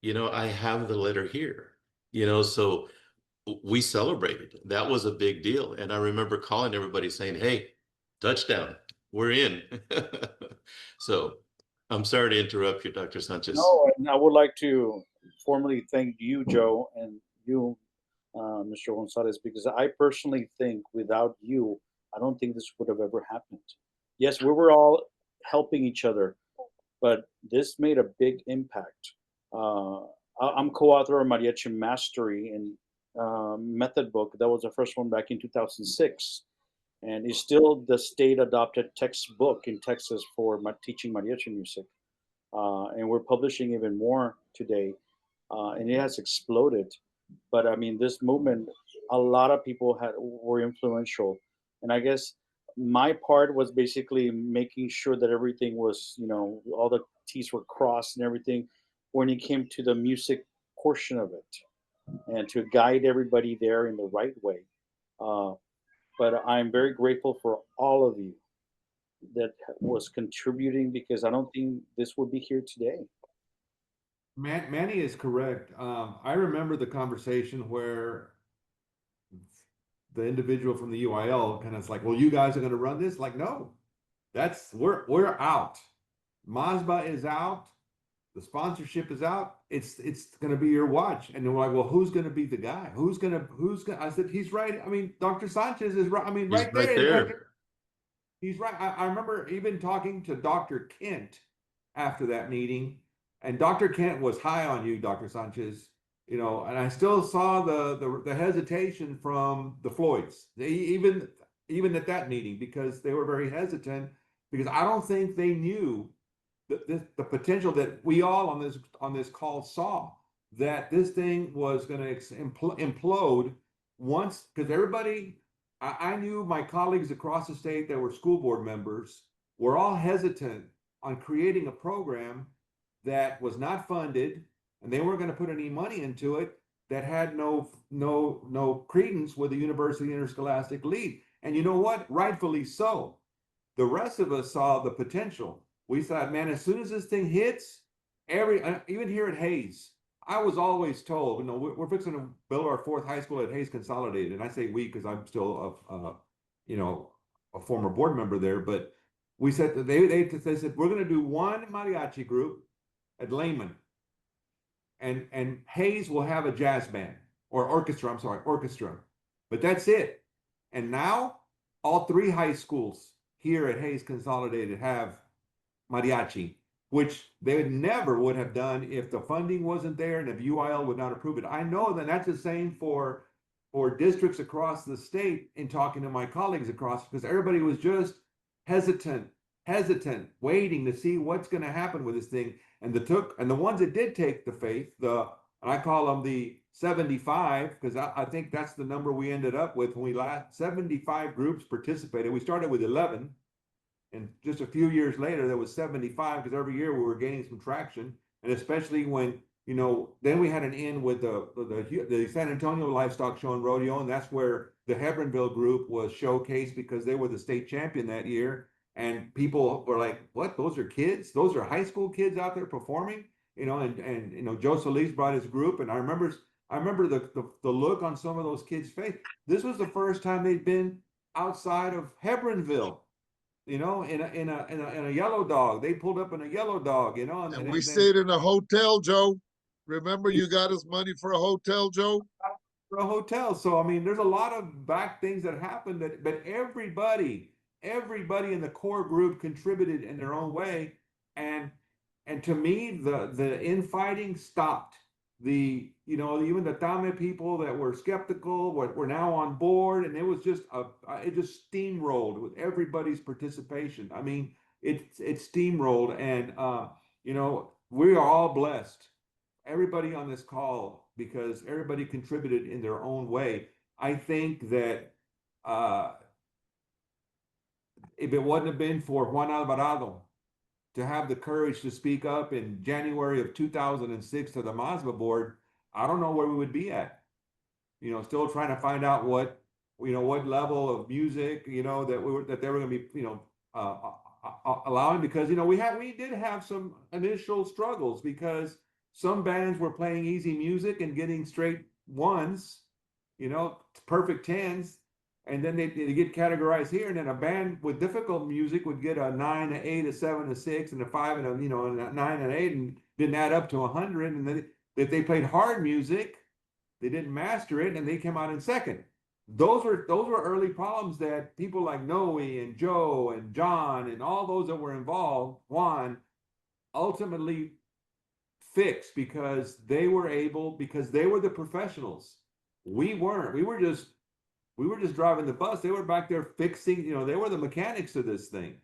Speaker 8: You know, I have the letter here. You know, so we celebrated. That was a big deal. And I remember calling everybody saying, hey, touchdown, we're in. So I'm sorry to interrupt you, Dr. Sanchez.
Speaker 5: No, and I would like to formally thank you, Joe, and you, Mr. González, because I personally think without you, I don't think this would have ever happened. Yes, we were all helping each other, but this made a big impact. I'm co-author of Mariachi Mastery and method book. That was the first one back in 2006. And it's still the state adopted textbook in Texas for teaching mariachi music. And we're publishing even more today. And it has exploded. But I mean, this movement, a lot of people were influential. And I guess my part was basically making sure that everything was, you know, all the T's were crossed and everything when it came to the music portion of it, and to guide everybody there in the right way. But I'm very grateful for all of you that was contributing, because I don't think this would be here today.
Speaker 1: Manny is correct. I remember the conversation where the individual from the UIL kind of like, well, you guys are going to run this? Like, no, we're out. MASBA is out. The sponsorship is out. It's going to be your watch. And they're like, well, who's going to be the guy? Who's going to, I said, he's right. I mean, Dr. Sanchez is right. I mean, right there. He's right. I remember even talking to Dr. Kent after that meeting, and Dr. Kent was high on you, Dr. Sanchez, you know, and I still saw the hesitation from the Floyds, even at that meeting, because they were very hesitant, because I don't think they knew the potential that we all on this call saw, that this thing was going to implode once, because everybody, I knew my colleagues across the state that were school board members were all hesitant on creating a program that was not funded, and they weren't going to put any money into it, that had no credence with the university interscholastic league. And you know what? Rightfully so. The rest of us saw the potential. We thought, man, as soon as this thing hits, even here at Hayes, I was always told, we're fixing to build our 4th high school at Hayes Consolidated. And I say we, because I'm still a former board member there, but we said that they said, we're going to do one mariachi group at Lehman. And Hayes will have a jazz band or orchestra, but that's it. And now all 3 high schools here at Hayes Consolidated have mariachi, which they never would have done if the funding wasn't there and if UIL would not approve it. I know that that's the same for districts across the state in talking to my colleagues across, because everybody was just hesitant, waiting to see what's going to happen with this thing. And the ones that did take the faith, and I call them the 75, because I think that's the number we ended up with when 75 groups participated. We started with 11, and just a few years later there was 75, because every year we were gaining some traction. And especially when, then we had an in with the San Antonio Livestock Show and Rodeo, and that's where the Hebronville group was showcased, because they were the state champion that year. And people were like, what? Those are kids? Those are high school kids out there performing? And Joe Solis brought his group. And I remember the look on some of those kids' face. This was the first time they'd been outside of Hebronville, in a yellow dog. They pulled up in a yellow dog,
Speaker 6: And we stayed in a hotel, Joe. Remember, you got us money for a hotel, Joe?
Speaker 1: For a hotel. So, there's a lot of back things that happened, but everybody in the core group contributed in their own way. And to me, the infighting stopped. Even the TAME people that were skeptical were now on board, and it was just it just steamrolled with everybody's participation. It steamrolled, and we are all blessed, everybody on this call, because everybody contributed in their own way. I think that if it wouldn't have been for Juan Alvarado to have the courage to speak up in January of 2006 to the MASBA board, I don't know where we would be at. Still trying to find out what level of music, that they were going to be, allowing, because, we did have some initial struggles, because some bands were playing easy music and getting straight 1s, perfect 10s. And then they get categorized here, and then a band with difficult music would get a 9, an 8, a 7, a 6, and a 5, and a 9, and 8, and didn't add up to 100. And then if they played hard music, they didn't master it, and they came out in second. Those were early problems that people like Noe and Joe and John and all those that were involved, Juan, ultimately fixed, because they were the professionals. We weren't. We were just driving the bus. They were back there fixing, they were the mechanics of this thing.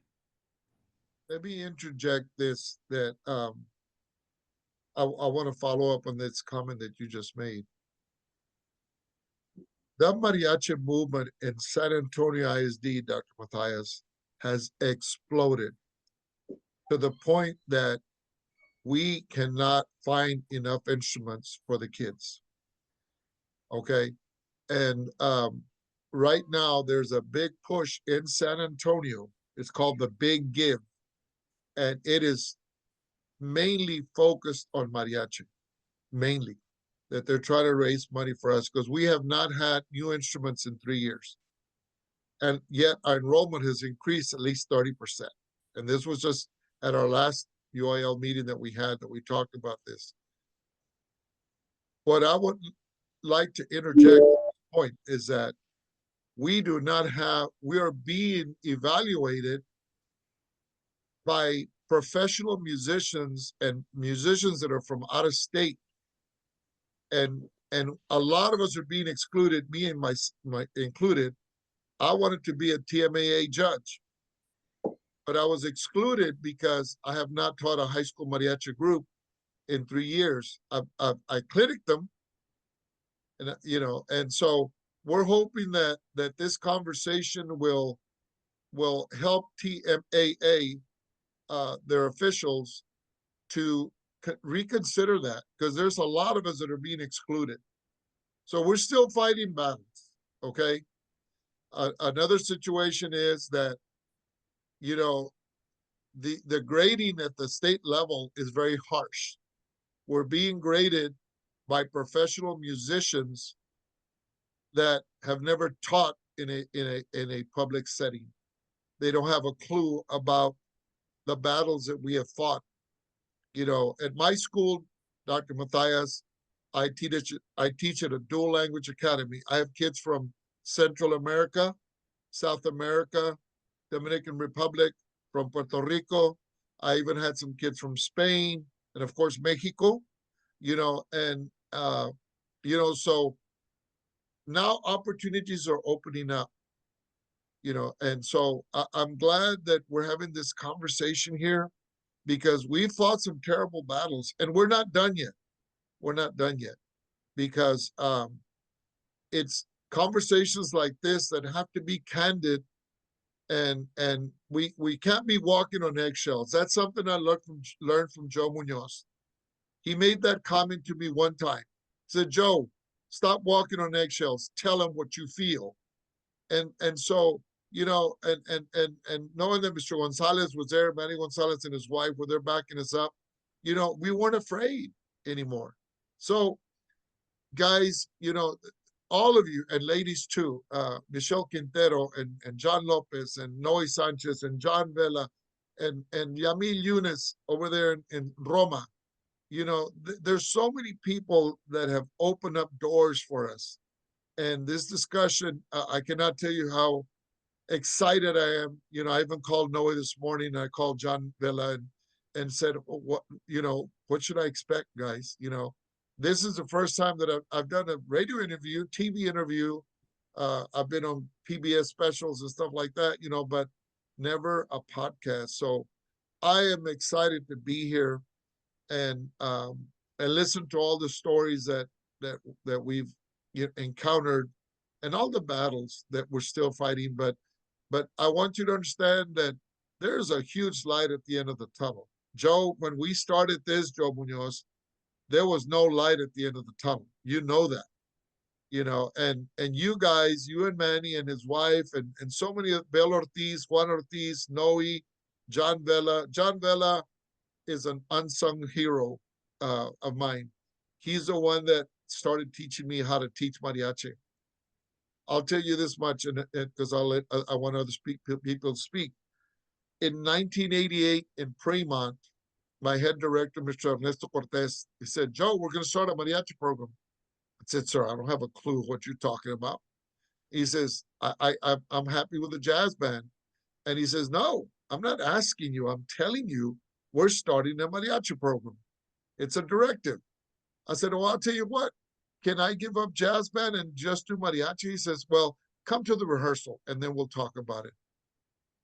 Speaker 6: Let me interject this, that I want to follow up on this comment that you just made. The mariachi movement in San Antonio ISD, Dr. Matthias, has exploded to the point that we cannot find enough instruments for the kids. Okay. And right now, there's a big push in San Antonio. It's called the Big Give. And it is mainly focused on mariachi, mainly. That they're trying to raise money for us, because we have not had new instruments in 3 years. And yet our enrollment has increased at least 30%. And this was just at our last UIL meeting that we had, that we talked about this. What I would like to interject at this point is that we are being evaluated by professional musicians and musicians that are from out of state. And a lot of us are being excluded, me and my included. I wanted to be a TMAA judge, but I was excluded because I have not taught a high school mariachi group in 3 years. I clinicked them, and and so we're hoping that this conversation will help TMAA, their officials, to reconsider that, because there's a lot of us that are being excluded. So we're still fighting battles, okay? Another situation is that, the grading at the state level is very harsh. We're being graded by professional musicians that have never taught in a public setting. They don't have a clue about the battles that we have fought. You know, at my school, Dr. Matthias, I teach at a dual language academy. I have kids from Central America, South America, Dominican Republic, from Puerto Rico. I even had some kids from Spain and of course Mexico, you know, and you know, so now opportunities are opening up, you know, and so I'm glad that we're having this conversation here because we fought some terrible battles and we're not done yet. We're not done yet because it's conversations like this that have to be candid, and we can't be walking on eggshells. That's something I learned from Joe Muñoz. He made that comment to me one time. He said, Joe, stop walking on eggshells. Tell them what you feel. And so, you know, and knowing that Mr. González was there, Manuel González and his wife were there backing us up, you know, we weren't afraid anymore. So, guys, you know, all of you and ladies too, Michelle Quintero and John Lopez and Noe Sánchez and John Belle and Yamil Yunes over there in Roma. You know, there's so many people that have opened up doors for us. And this discussion, I cannot tell you how excited I am. You know, I even called Noe this morning. I called John Belle and said, what, you know, what should I expect, guys? You know, this is the first time that I've done a radio interview, TV interview. I've been on PBS specials and stuff like that, you know, but never a podcast. So I am excited to be here and listen to all the stories that we've encountered and all the battles that we're still fighting. But I want you to understand that there's a huge light at the end of the tunnel. Joe, when we started this, Joe Muñoz, there was no light at the end of the tunnel. You know that, you know, and you guys, you and Manny and his wife and so many of Belle Ortiz, Juan Ortiz, Noe, John Belle. John Belle is an unsung hero of mine. He's the one that started teaching me how to teach mariachi. I'll tell you this much, and because I want other people to speak. In 1988 in Fremont, my head director, Mr. Ernesto Cortez, he said, Joe, we're going to start a mariachi program. I said, sir, I don't have a clue what you're talking about. He says, I'm happy with the jazz band. And he says, no, I'm not asking you. I'm telling you, we're starting a mariachi program. It's a directive. I said, well, I'll tell you what. Can I give up jazz band and just do mariachi? He says, well, come to the rehearsal and then we'll talk about it.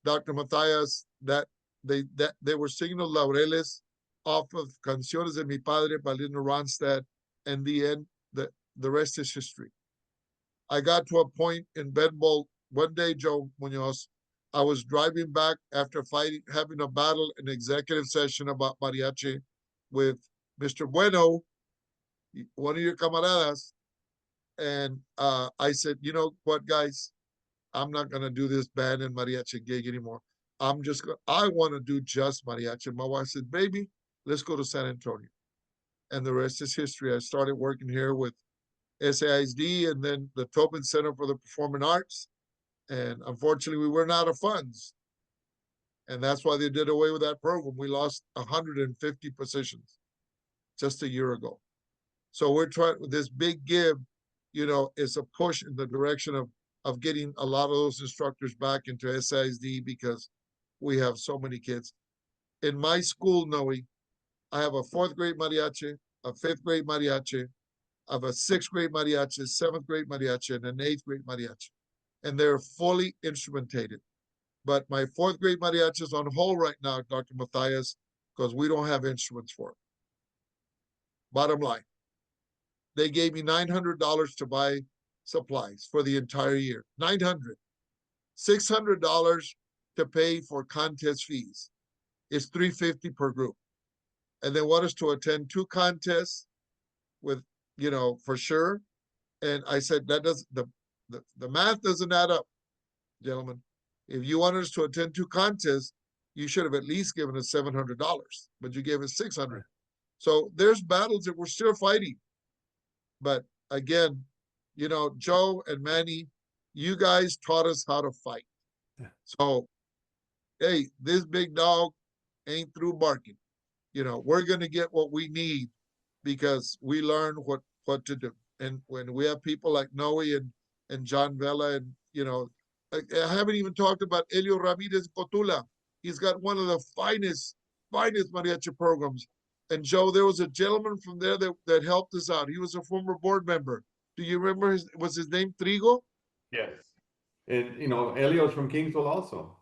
Speaker 6: Dr. Matthias, they were singing the Laureles off of Canciones de Mi Padre by Linda Ronstadt, and the end, the rest is history. I got to a point in Benbowl one day, Joe Muñoz. I was driving back after having a battle, an executive session about mariachi with Mr. Bueno, one of your camaradas, and I said, you know what, guys, I'm not gonna do this band and mariachi gig anymore. I want to do just mariachi. My wife said, baby, let's go to San Antonio. And the rest is history. I started working here with SAISD and then the Tobin Center for the Performing Arts. And unfortunately, we ran out of funds. And that's why they did away with that program. We lost 150 positions just a year ago. So we're trying, this big give, you know, is a push in the direction of getting a lot of those instructors back into SISD because we have so many kids. In my school, Noe, I have a 4th grade mariachi, a 5th grade mariachi, I have a 6th grade mariachi, 7th grade mariachi, and an 8th grade mariachi. And they're fully instrumentated. But my 4th grade mariachi is on hold right now, Dr. Matthias, because we don't have instruments for it. Bottom line. They gave me $900 to buy supplies for the entire year. $900. $600 to pay for contest fees. It's $350 per group. And they want us to attend 2 contests with, you know, for sure. And I said, that does the math doesn't add up, gentlemen. If you want us to attend 2 contests, you should have at least given us $700, but you gave us 600. So there's battles that we're still fighting. But again, you know, Joe and Manny, you guys taught us how to fight. So, hey, this big dog ain't through barking. You know, we're going to get what we need because we learn what to do. And when we have people like Noe and John Belle, and, you know, I haven't even talked about Elio Ramirez Cotula. He's got one of the finest mariachi programs. And Joe, there was a gentleman from there that helped us out. He was a former board member. Do you remember was his name Trigo?
Speaker 1: Yes. And, you know, Elio's from Kingsville also.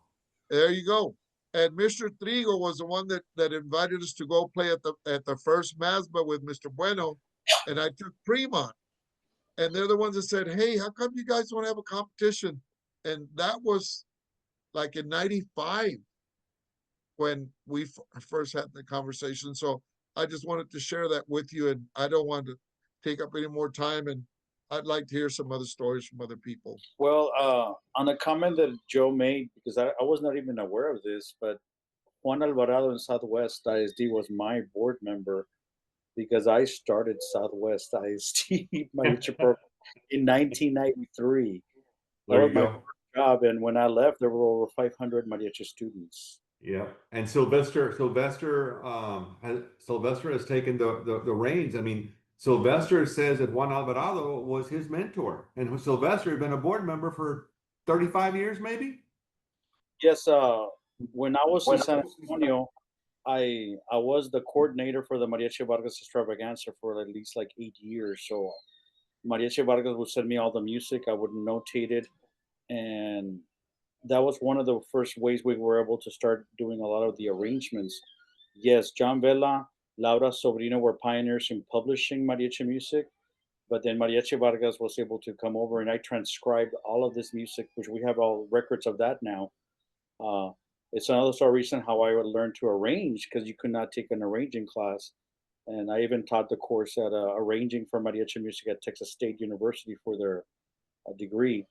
Speaker 6: There you go. And Mr. Trigo was the one that invited us to go play at the first MASBA with Mr. Bueno. And I took Prima. And they're the ones that said, hey, how come you guys don't have a competition? And that was like in 95 when we first had the conversation. So I just wanted to share that with you, and I don't want to take up any more time, and I'd like to hear some other stories from other people.
Speaker 5: Well, on a comment that Joe made, because I was not even aware of this, but Juan Alvarado in Southwest ISD was my board member because I started Southwest ISD Mariachi program in 1993.
Speaker 1: There you
Speaker 5: That was my
Speaker 1: go.
Speaker 5: first job, and when I left, there were over 500 mariachi students.
Speaker 1: Yeah, and Sylvester has taken the reins. I mean, Sylvester says that Juan Alvarado was his mentor, and Sylvester had been a board member for 35 years, maybe.
Speaker 5: Yes, when I was in San Antonio, I was the coordinator for the Mariachi Vargas Extravaganza for at least like 8 years. So Mariachi Vargas would send me all the music, I would notate it, and that was one of the first ways we were able to start doing a lot of the arrangements. Yes, John Vela, Laura Sobrino were pioneers in publishing mariachi music, but then Mariachi Vargas was able to come over and I transcribed all of this music, which we have all records of that now. It's another reason how I would learn to arrange, because you could not take an arranging class. And I even taught the course at arranging for mariachi music at Texas State University for their degree.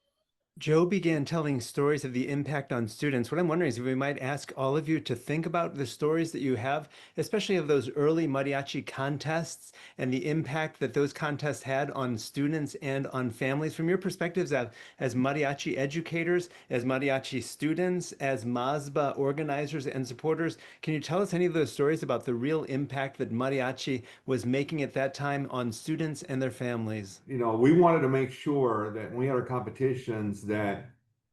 Speaker 3: Joe began telling stories of the impact on students. What I'm wondering is if we might ask all of you to think about the stories that you have, especially of those early mariachi contests and the impact that those contests had on students and on families. From your perspectives as mariachi educators, as mariachi students, as MASBA organizers and supporters, can you tell us any of those stories about the real impact that mariachi was making at that time on students and their families?
Speaker 1: You know, we wanted to make sure that when we had our competitions, that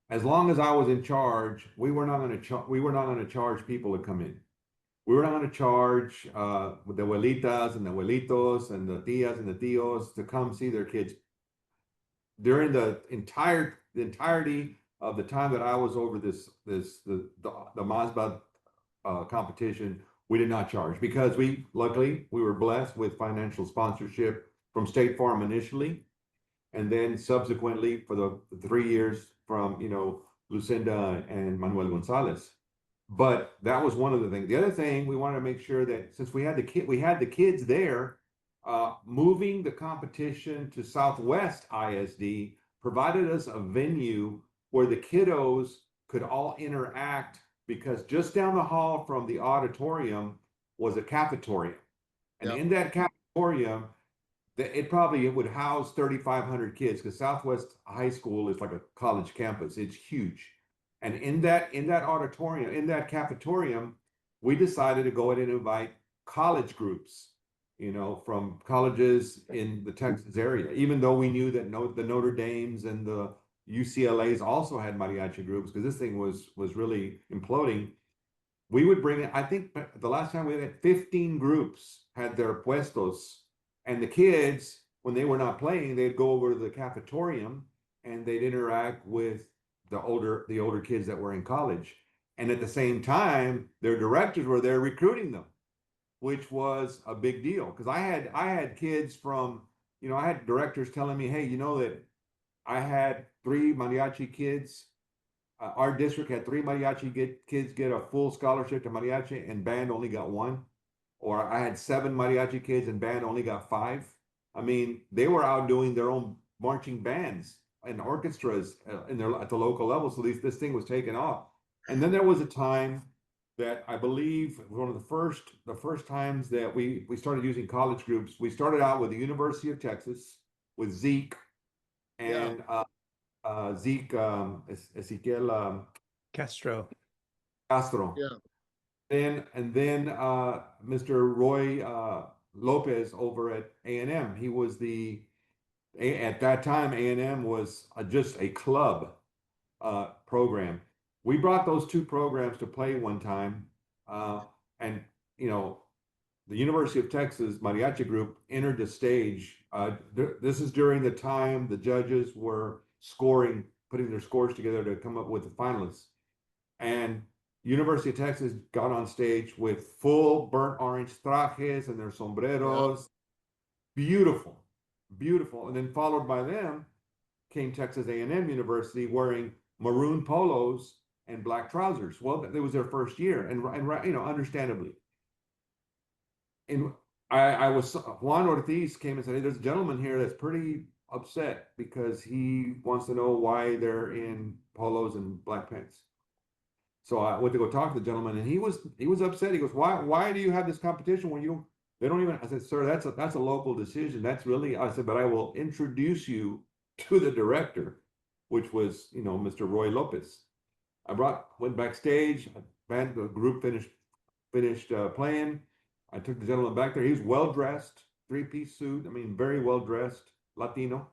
Speaker 1: as long as I was in charge, we were not going to charge people to come in. We were not going to charge the abuelitas and the abuelitos and the tias and the tios to come see their kids. During the entirety of the time that I was over the MASBA competition, we did not charge, because luckily we were blessed with financial sponsorship from State Farm initially, and then subsequently for the 3 years from, you know, Lucinda and Manuel González. But that was one of the things. The other thing, we wanted to make sure that since we had the kids there, moving the competition to Southwest ISD provided us a venue where the kiddos could all interact, because just down the hall from the auditorium was a cafeteria. And in that cafeteria, it would house 3,500 kids, because Southwest High School is like a college campus. It's huge. And in that auditorium, in that cafetorium, we decided to go ahead and invite college groups, you know, from colleges in the Texas area, even though we knew that the Notre Dames and the UCLAs also had mariachi groups, because this thing was really imploding. We would bring in, I think the last time we had 15 groups had their puestos. And the kids, when they were not playing, they'd go over to the cafetorium and they'd interact with the older kids that were in college. And at the same time, their directors were there recruiting them, which was a big deal. Because I had kids from, you know, I had directors telling me, hey, you know that I had 3 mariachi kids. Our district had 3 mariachi kids get a full scholarship to mariachi, and band only got 1. Or I had 7 mariachi kids and band only got 5. I mean, they were out doing their own marching bands and orchestras at the local level. So this thing was taken off. And then there was a time that I believe one of the first times that we started using college groups. We started out with the University of Texas with Zeke and Zeke Ezequiel
Speaker 3: Castro.
Speaker 1: Castro.
Speaker 6: Yeah.
Speaker 1: Then Mr. Roy Lopez over at A&M. He was at that time A&M was just a club program. We brought those two programs to play one time, and you know, the University of Texas Mariachi Group entered the stage. This is during the time the judges were scoring, putting their scores together to come up with the finalists. And University of Texas got on stage with full burnt orange trajes and their sombreros. Beautiful, beautiful. And then followed by them came Texas A&M University wearing maroon polos and black trousers. Well, it was their first year, and you know, understandably. And I was Juan Ortiz came and said, "Hey, there's a gentleman here that's pretty upset because he wants to know why they're in polos and black pants." So I went to go talk to the gentleman, and he was upset. He goes, "Why do you have this competition when they don't even?" I said, "Sir, that's a local decision. That's really," I said, "but I will introduce you to the director," which was, you know, Mr. Roy Lopez. Went backstage. The group finished playing. I took the gentleman back there. He was well dressed, 3-piece suit. I mean, very well dressed, Latino,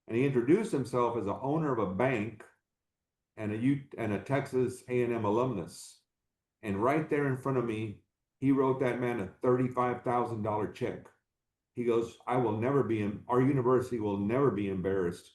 Speaker 1: and he introduced himself as the owner of a bank and a Texas A&M alumnus. And right there in front of me, he wrote that man a $35,000 check. He goes, our university will never be embarrassed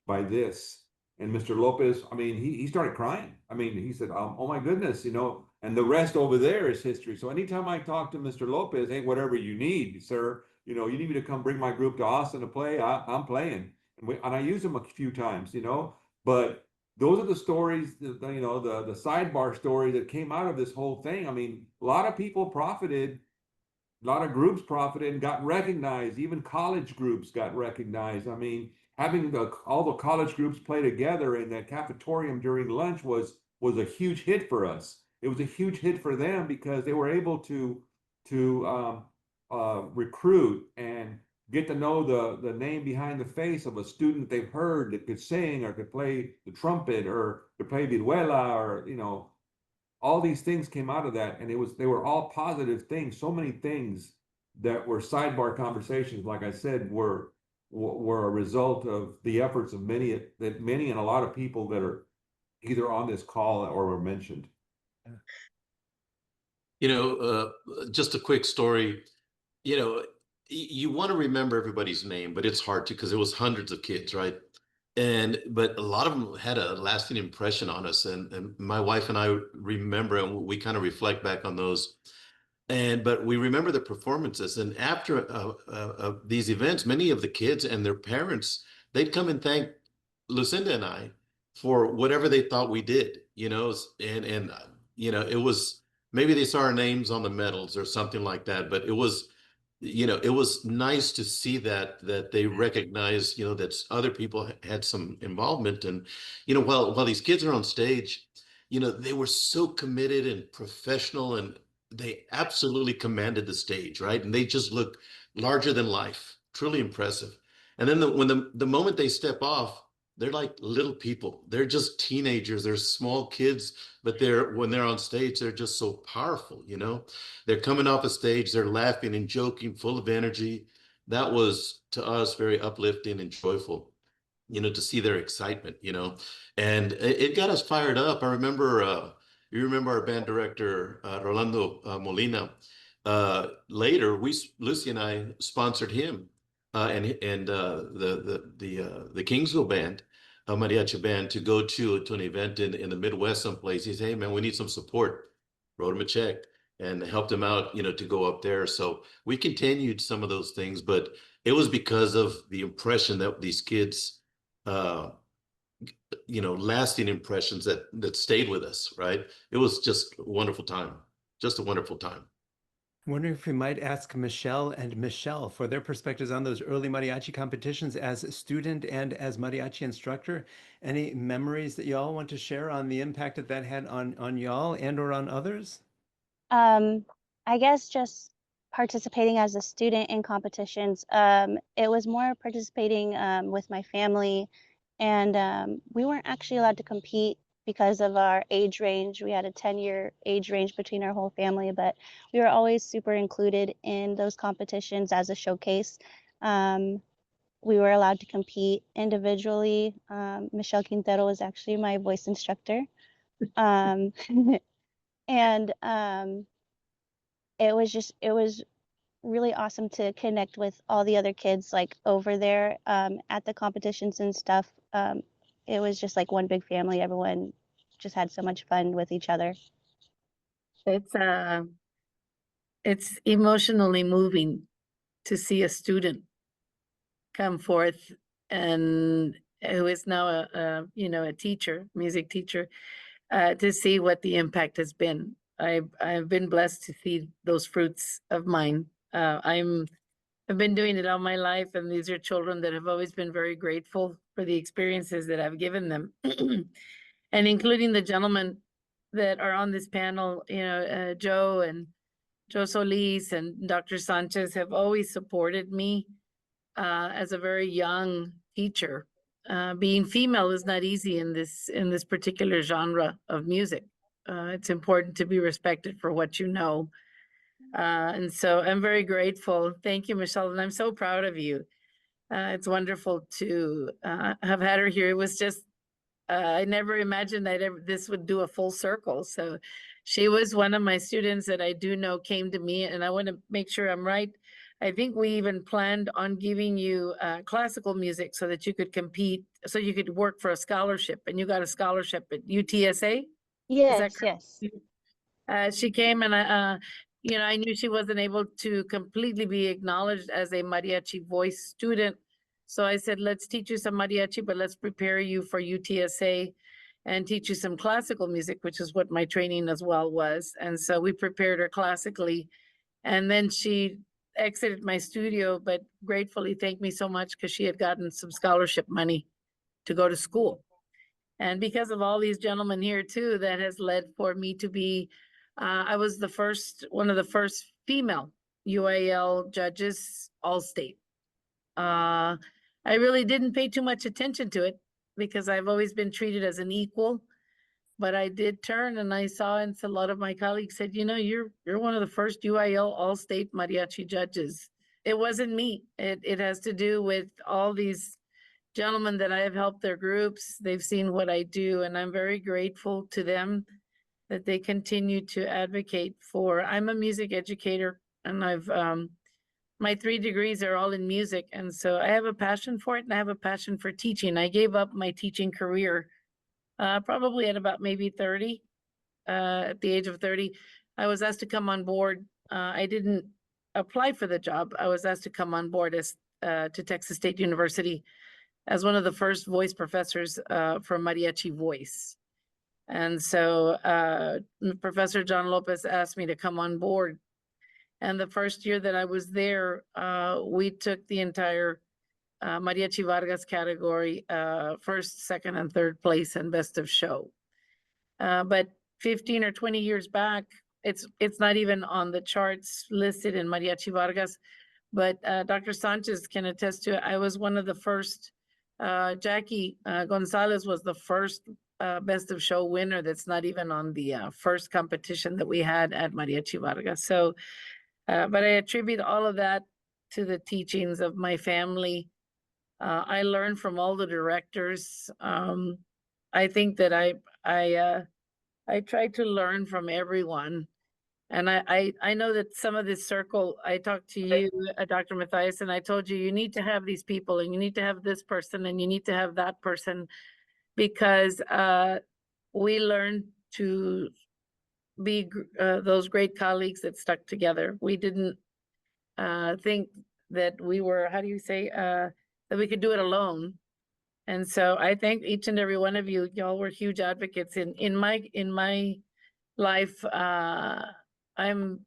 Speaker 1: by this." And Mr. Lopez, I mean, he started crying. I mean, he said, "Oh my goodness, you know," and the rest over there is history. So anytime I talk to Mr. Lopez, "Hey, whatever you need, sir, you know, you need me to come bring my group to Austin to play, I'm playing." And I use him a few times, you know, but those are the stories, you know, the sidebar stories that came out of this whole thing. I mean, a lot of people profited, a lot of groups profited and got recognized. Even college groups got recognized. I mean, having all the college groups play together in that cafetorium during lunch was a huge hit for us. It was a huge hit for them because they were able to recruit and get to know the name behind the face of a student they've heard that could sing or could play the trumpet or could play vihuela, or, you know, all these things came out of that, and they were all positive things. So many things that were sidebar conversations, like I said, were a result of the efforts of many and a lot of people that are either on this call or were mentioned.
Speaker 8: You know, just a quick story. You know, you want to remember everybody's name, but it's hard to, because it was hundreds of kids, right? But a lot of them had a lasting impression on us. And my wife and I remember, and we kind of reflect back on those. But we remember the performances. And after these events, many of the kids and their parents, they'd come and thank Lucinda and I for whatever they thought we did, you know, and you know, it was, maybe they saw our names on the medals or something like that, but it was, you know, it was nice to see that they recognize, you know, that other people had some involvement. And, you know, while these kids are on stage, you know, they were so committed and professional, and they absolutely commanded the stage, right? And they just look larger than life, truly impressive. And then when the moment they step off, they're like little people. They're just teenagers. They're small kids, but when they're on stage, they're just so powerful, you know? They're coming off a stage, they're laughing and joking, full of energy. That was, to us, very uplifting and joyful, you know, to see their excitement, you know? And it got us fired up. I remember, you remember our band director, Rolando Molina. Later, Lucy and I sponsored him and the Kingsville band, a mariachi band, to go to an event in the Midwest someplace. He said, "Hey man, we need some support." Wrote him a check and helped him out, you know, to go up there. So we continued some of those things, but it was because of the impression that these kids, you know, lasting impressions that stayed with us, right? It was just a wonderful time, just a wonderful time.
Speaker 3: I'm wondering if we might ask Michelle and Michelle for their perspectives on those early mariachi competitions as a student and as mariachi instructor. Any memories that y'all want to share on the impact that had on y'all and or on others?
Speaker 7: I guess just participating as a student in competitions. It was more participating with my family, and we weren't actually allowed to compete because of our age range. We had a 10-year age range between our whole family, but we were always super included in those competitions as a showcase. We were allowed to compete individually. Michelle Quintero was actually my voice instructor. Um, and it was really awesome to connect with all the other kids like over there at the competitions and stuff. It was just like one big family. Everyone just had so much fun with each other.
Speaker 4: It's emotionally moving to see a student come forth and who is now a teacher, music teacher, to see what the impact has been. I've been blessed to see those fruits of mine. I've been doing it all my life, and these are children that have always been very grateful for the experiences that I've given them, and including the gentlemen that are on this panel, Joe and Joe Solis and Dr. Sanchez have always supported me as a very young teacher. Being female is not easy in this particular genre of music. It's important to be respected for what you know. And so I'm very grateful. Thank you, Michelle, and I'm so proud of you. It's wonderful to have had her here. It was just, I never imagined this would do a full circle. So she was one of my students that I do know came to me, and I want to make sure I'm right. I think we even planned on giving you classical music so that you could compete, so you could work for a scholarship, and you got a scholarship at UTSA? Is that
Speaker 7: Yes,
Speaker 4: correct?
Speaker 7: yes.
Speaker 4: She came, and I knew she wasn't able to completely be acknowledged as a mariachi voice student. So I said, let's teach you some mariachi, but let's prepare you for UTSA and teach you some classical music, which is what my training as well was. And so we prepared her classically. And then she exited my studio, but gratefully thanked me so much because she had gotten some scholarship money to go to school. And because of all these gentlemen here too, that has led for me to be, I was one of the first female UIL judges, all state. I really didn't pay too much attention to it because I've always been treated as an equal, but I did turn and I saw, and a lot of my colleagues said, you're one of the first UIL all-state mariachi judges. It wasn't me. It has to do with all these gentlemen that I have helped their groups. They've seen what I do, and I'm very grateful to them that they continue to advocate for. I'm a music educator, and I've my 3 degrees are all in music, and so I have a passion for it, and I have a passion for teaching. I gave up my teaching career probably at about maybe 30. At the age of 30, I was asked to come on board. I didn't apply for the job. I was asked to come on board to Texas State University as one of the first voice professors for mariachi voice. And so Professor John Lopez asked me to come on board. And the first year that I was there, we took the entire Mariachi Vargas category, first, second, and third place and best of show. But 15 or 20 years back, it's not even on the charts listed in Mariachi Vargas, but Dr. Sanchez can attest to it. I was one of the first, Jackie Gonzalez was the first best of show winner that's not even on the first competition that we had at Mariachi Vargas. So, but I attribute all of that to the teachings of my family. I learned from all the directors. I think that I try to learn from everyone. And I know that some of this circle, I talked to you, Dr. Matthias, and I told you need to have these people, and you need to have this person, and you need to have that person, because we learned to be those great colleagues that stuck together. We didn't think that we were, how do you say, that we could do it alone. And so I thank each and every one of you. Y'all were huge advocates in my life. I'm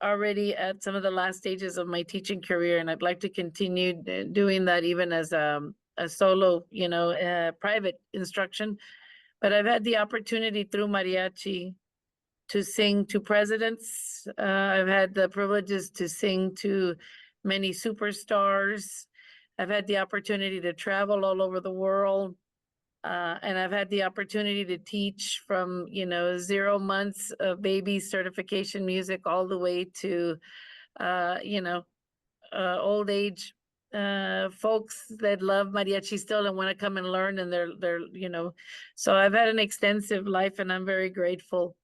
Speaker 4: already at some of the last stages of my teaching career, and I'd like to continue doing that even as a solo, private instruction. But I've had the opportunity through mariachi to sing to presidents. I've had the privileges to sing to many superstars. I've had the opportunity to travel all over the world. And I've had the opportunity to teach from, 0 months of baby certification music all the way to, old age folks that love mariachi still and want to come and learn, and they're so I've had an extensive life, and I'm very grateful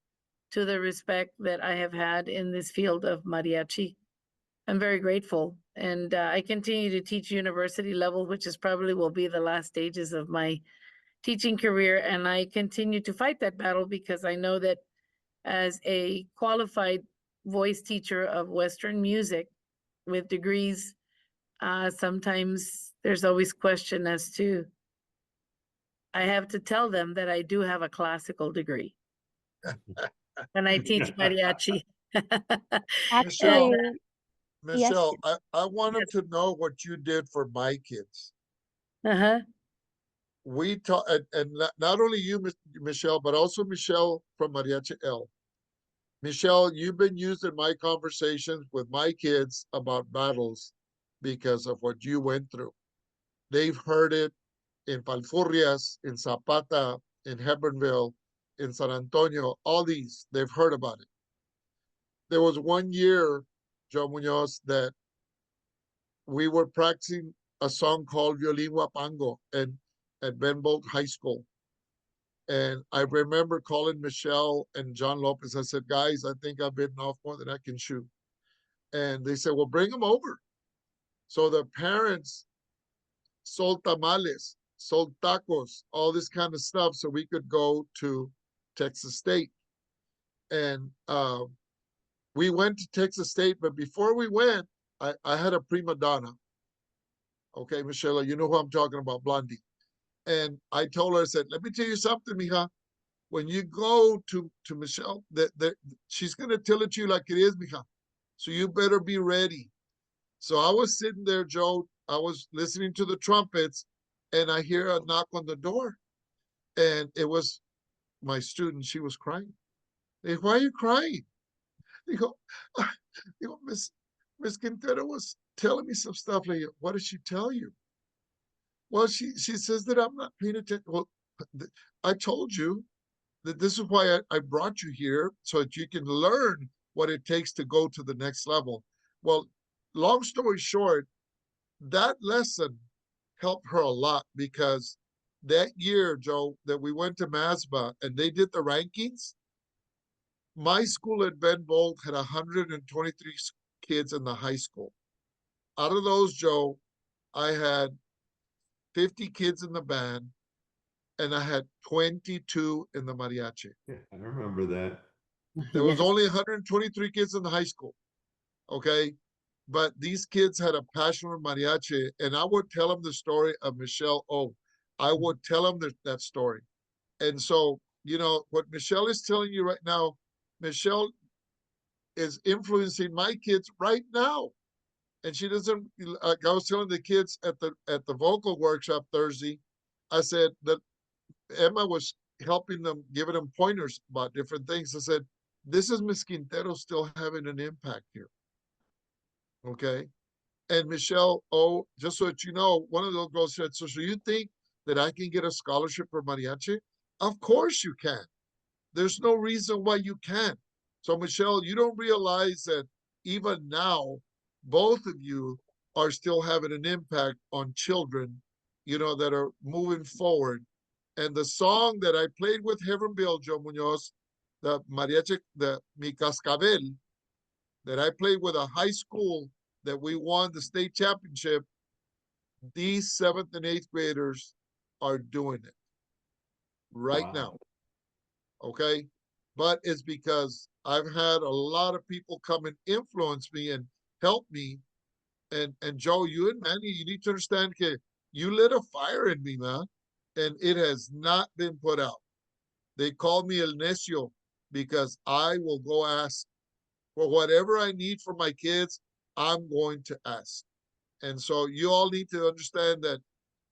Speaker 4: to the respect that I have had in this field of mariachi. I'm very grateful, and I continue to teach university level, which is probably will be the last stages of my teaching career, and I continue to fight that battle because I know that as a qualified voice teacher of Western music with degrees, sometimes there's always question as to, I have to tell them that I do have a classical degree. And I teach mariachi.
Speaker 6: Michelle,
Speaker 7: Actually, yes,
Speaker 6: Michelle, I wanted to know what you did for my kids.
Speaker 4: Uh-huh.
Speaker 6: We taught, and not only you, Michelle, but also Michelle from Mariachi L. Michelle, you've been used in my conversations with my kids about battles because of what you went through. They've heard it in Palfurrias, in Zapata, in Hebronville, in San Antonio, all these, they've heard about it. There was one year, Joe Muñoz, that we were practicing a song called Violin Wapango at Ben Bolt High School. And I remember calling Michelle and John Lopez. I said, guys, I think I've bitten off more than I can chew. And they said, well, bring them over. So the parents sold tamales, sold tacos, all this kind of stuff so we could go to Texas State. And we went to Texas State, but before we went, I had a prima donna. Okay, Michelle, you know who I'm talking about, Blondie. And I told her, I said, let me tell you something, mija. When you go to Michelle, that she's going to tell it to you like it is, mija. So you better be ready. So I was sitting there, Joe. I was listening to the trumpets, and I hear a knock on the door. And it was my student. She was crying. They, why are you crying? They go, Miss Quintero was telling me some stuff. Like, what did she tell you? Well, she says that I'm not paying attention. Well, I told you that this is why I brought you here, so that you can learn what it takes to go to the next level. Well, long story short, that lesson helped her a lot, because that year, Joe, that we went to MASBA and they did the rankings, my school at Ben Bolt had 123 kids in the high school. Out of those, Joe, I had 50 kids in the band, and I had 22 in the mariachi.
Speaker 1: Yeah, I remember that.
Speaker 6: There was
Speaker 4: Yes.
Speaker 6: only 123 kids in the high school, okay? But these kids had a passion for mariachi, and I would tell them the story of Michelle O. I would tell them that story. And so, what Michelle is telling you right now, Michelle is influencing my kids right now. And she doesn't, like I was telling the kids at the vocal workshop Thursday, I said that Emma was helping them, giving them pointers about different things. I said, this is Miss Quintero still having an impact here. Okay. And Michelle, just so that you know, one of those girls said, so you think that I can get a scholarship for mariachi? Of course you can. There's no reason why you can't. So Michelle, you don't realize that even now, both of you are still having an impact on children, that are moving forward. And the song that I played with Hebronville, Joe Muñoz, the mariachi, the Mi Cascabel, that I played with a high school that we won the state championship, these 7th and 8th graders are doing it right now. Okay. But it's because I've had a lot of people come and influence me and help me. And Joe, you and Manny, you need to understand that you lit a fire in me, man. And it has not been put out. They call me El Necio because I will go ask for whatever I need for my kids. I'm going to ask. And so you all need to understand that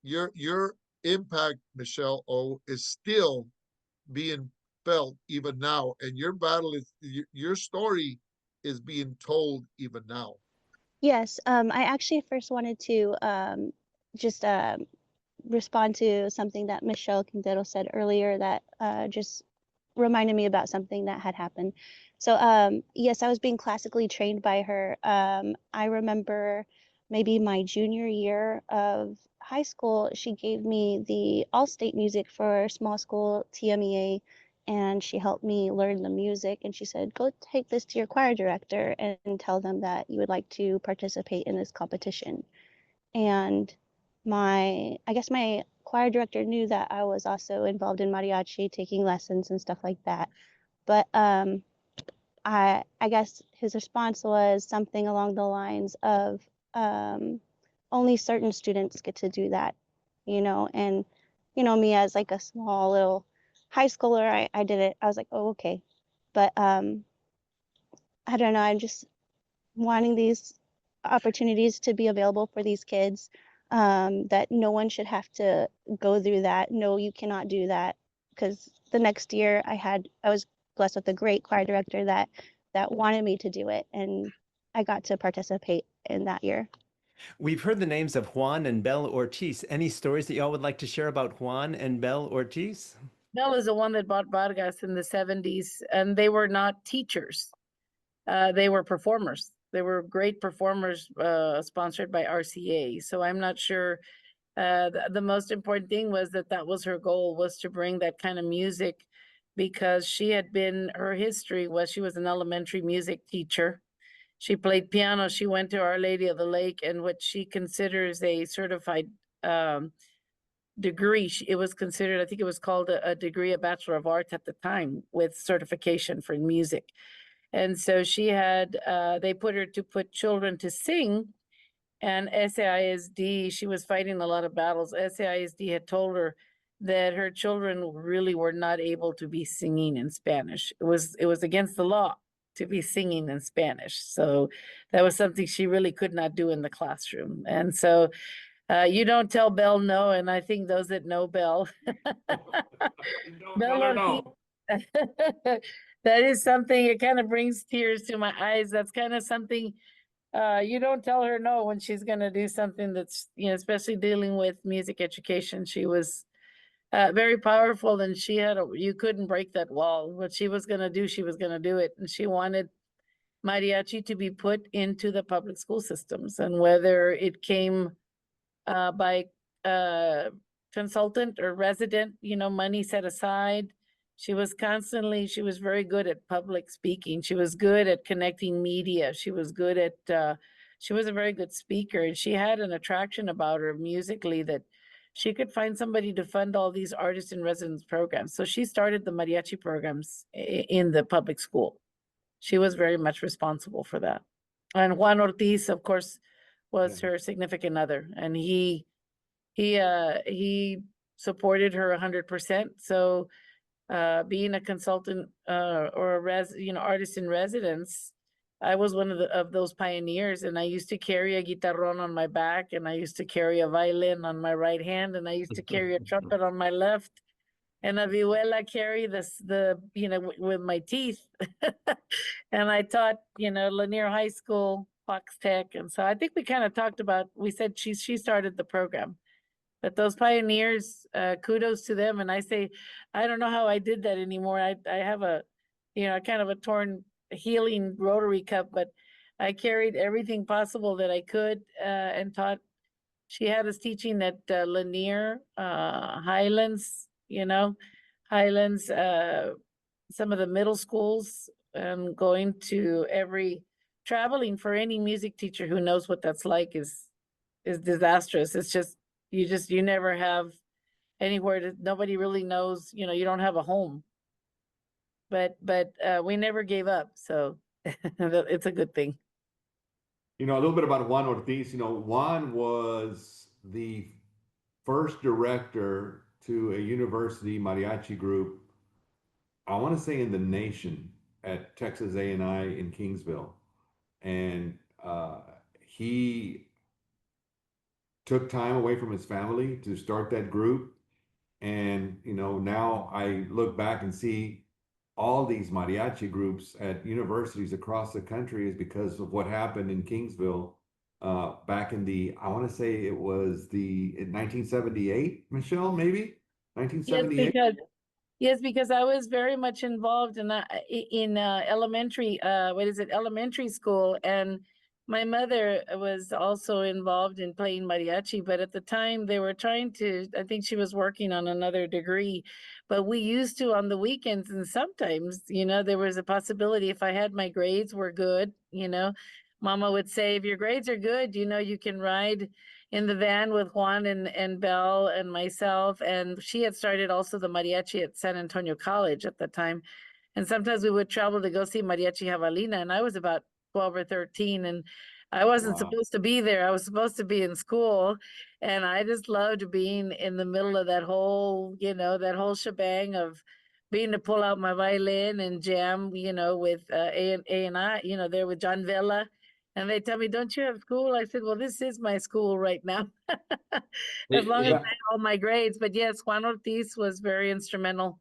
Speaker 6: your impact, Michelle O, is still being felt even now. And your battle is your story is being told even now.
Speaker 7: Yes, I actually first wanted to just respond to something that Michelle Quintero said earlier that just reminded me about something that had happened. So yes, I was being classically trained by her. I remember maybe my junior year of high school, she gave me the all-state music for small school TMEA, and she helped me learn the music. And she said, go take this to your choir director and tell them that you would like to participate in this competition. And I guess my choir director knew that I was also involved in mariachi, taking lessons and stuff like that. But I guess his response was something along the lines of only certain students get to do that, and me as like a small little high schooler, I did it. I was like, oh, okay. But I don't know, I'm just wanting these opportunities to be available for these kids, that no one should have to go through that. No, you cannot do that. Because the next year I was blessed with a great choir director that wanted me to do it, and I got to participate in that year.
Speaker 3: We've heard the names of Juan and Belle Ortiz. Any stories that y'all would like to share about Juan and Belle Ortiz?
Speaker 4: Belle is the one that bought Vargas in the 70s, and they were not teachers. They were performers. They were great performers, sponsored by RCA. So I'm not sure. The most important thing was that was her goal, was to bring that kind of music, because her history was she was an elementary music teacher. She played piano. She went to Our Lady of the Lake, and what she considers a certified degree, it was considered, I think it was called a degree, a Bachelor of Arts at the time, with certification for music. And so they put her to put children to sing. And SAISD, she was fighting a lot of battles. SAISD had told her that her children really were not able to be singing in Spanish. It was against the law to be singing in Spanish. So that was something she really could not do in the classroom. And so you don't tell Belle no, and I think those that know Belle, Belle Ortiz, that is something, it kind of brings tears to my eyes. That's kind of something, you don't tell her no when she's going to do something that's, especially dealing with music education. She was very powerful, and you couldn't break that wall. What she was going to do, she was going to do it. And she wanted mariachi to be put into the public school systems, and whether it came by consultant or resident, money set aside. She was very good at public speaking. She was good at connecting media. She was good at, she was a very good speaker, and she had an attraction about her musically that she could find somebody to fund all these artist in residence programs. So she started the mariachi programs in the public school. She was very much responsible for that. And Juan Ortiz, of course, was her significant other, and he supported her 100%. So being a consultant or a artist in residence, I was one of those pioneers, and I used to carry a guitarrón on my back, and I used to carry a violin on my right hand, and I used to carry a trumpet on my left, and a vihuela carry with my teeth. And I taught, Lanier High School, Fox Tech, and so I think we kind of talked about. We said she started the program. But those pioneers, kudos to them. And I say, I don't know how I did that anymore. I have a, kind of a torn healing rotary cup, but I carried everything possible that I could and taught. She had us teaching at Lanier, Highlands, Highlands, some of the middle schools, and going to traveling for any music teacher who knows what that's like is disastrous. It's just, you never have anywhere nobody really knows, you don't have a home. But we never gave up. So it's a good thing.
Speaker 1: A little bit about Juan Ortiz. Juan was the first director to a university mariachi group, I want to say in the nation, at Texas A&I in Kingsville. And he took time away from his family to start that group. And, now I look back and see all these mariachi groups at universities across the country is because of what happened in Kingsville back in I want to say it was in 1978, Michelle, maybe
Speaker 4: Yes,
Speaker 1: 1978.
Speaker 4: because I was very much involved in elementary, elementary school, and my mother was also involved in playing mariachi, but at the time they were trying to, I think she was working on another degree, but we used to on the weekends, and sometimes, there was a possibility if I had my grades were good, Mama would say, if your grades are good, you can ride in the van with Juan and Belle and myself. And she had started also the mariachi at San Antonio College at the time. And sometimes we would travel to go see Mariachi Javelina. And I was about 12 or 13. And I wasn't
Speaker 1: Wow.
Speaker 4: supposed to be there. I was supposed to be in school. And I just loved being in the middle of that whole, that whole shebang of being to pull out my violin and jam, with A&I, there with John Villa. And they tell me, don't you have school? I said, well, this is my school right now. As long as I had all my grades. But yes, Juan Ortiz was very instrumental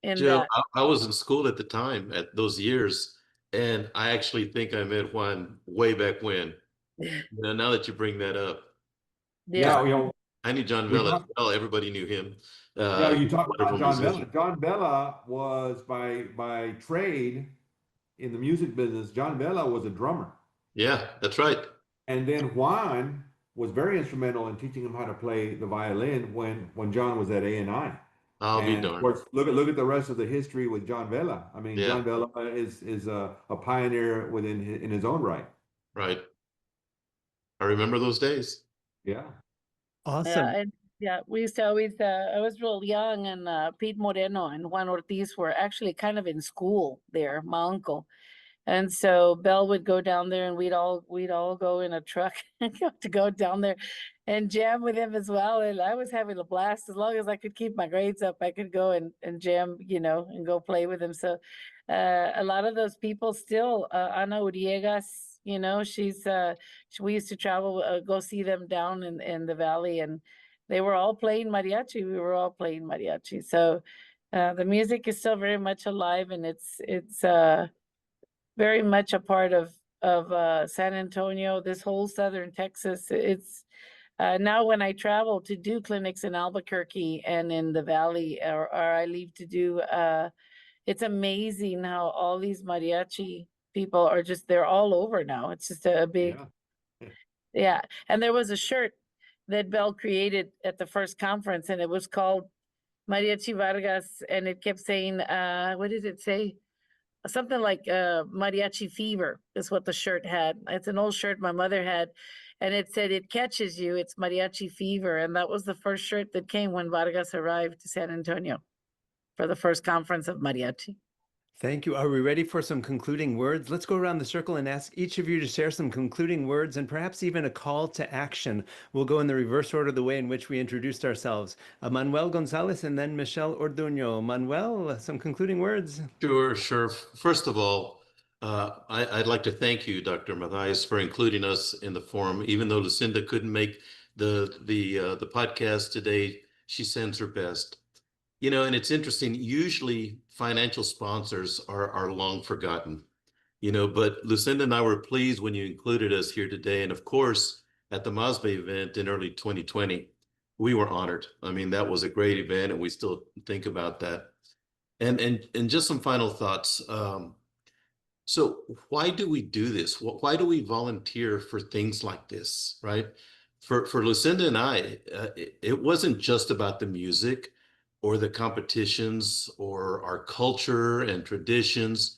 Speaker 4: in
Speaker 8: Joe,
Speaker 4: that.
Speaker 8: I was in school at the time at those years, and I actually think I met Juan way back when. Now that you bring that up,
Speaker 1: Yeah,
Speaker 8: I knew John Villa as well. Everybody knew him.
Speaker 1: you talk about
Speaker 8: wonderful
Speaker 1: John Villa.
Speaker 8: musician.
Speaker 1: John Villa was by trade in the music business. John Villa was a drummer.
Speaker 8: Yeah, that's right.
Speaker 1: And then Juan was very instrumental in teaching him how to play the violin when John was at A&I.
Speaker 8: I'll be
Speaker 1: And of
Speaker 8: darned.
Speaker 1: course, look at the rest of the history with John Villa. I mean,
Speaker 8: Yeah.
Speaker 1: John Villa is a pioneer in his own right.
Speaker 8: Right. I remember those days.
Speaker 1: Yeah.
Speaker 3: Awesome.
Speaker 4: We used to always, I was real young, and Pete Moreno and Juan Ortiz were actually kind of in school there, my uncle. And so Belle would go down there, and we'd all go in a truck and go down there and jam with him as well. And I was having a blast. As long as I could keep my grades up, I could go and jam, and go play with him. So a lot of those people still, Ana Uriegas, we used to travel, go see them down in the valley, and they were all playing mariachi. We were all playing mariachi. So the music is still very much alive, and it's very much a part of San Antonio, this whole southern Texas. It's now when I travel to do clinics in Albuquerque and in the valley, or I leave to do, it's amazing how all these mariachi people are they're all over now. It's just a big, yeah. And there was a shirt that Belle created at the first conference, and it was called Mariachi Vargas, and it kept saying, what did it say? Something like mariachi fever is what the shirt had. It's an old shirt my mother had, and it said, it catches you, it's mariachi fever. And that was the first shirt that came when Vargas arrived to San Antonio for the first conference of mariachi.
Speaker 3: Thank you. Are we ready for some concluding words? Let's go around the circle and ask each of you to share some concluding words and perhaps even a call to action. We'll go in the reverse order, the way in which we introduced ourselves. Manuel González and then Michelle Orduño. Manuel, some concluding words?
Speaker 8: Sure. First of all, I'd like to thank you, Dr. Mathias, for including us in the forum. Even though Lucinda couldn't make the podcast today, she sends her best. And it's interesting, usually financial sponsors are long forgotten, but Lucinda and I were pleased when you included us here today. And of course, at the MASBA event in early 2020, we were honored. I mean, that was a great event, and we still think about that. And just some final thoughts. So why do we do this? Why do we volunteer for things like this, right? For Lucinda and I, it wasn't just about the music or the competitions or our culture and traditions.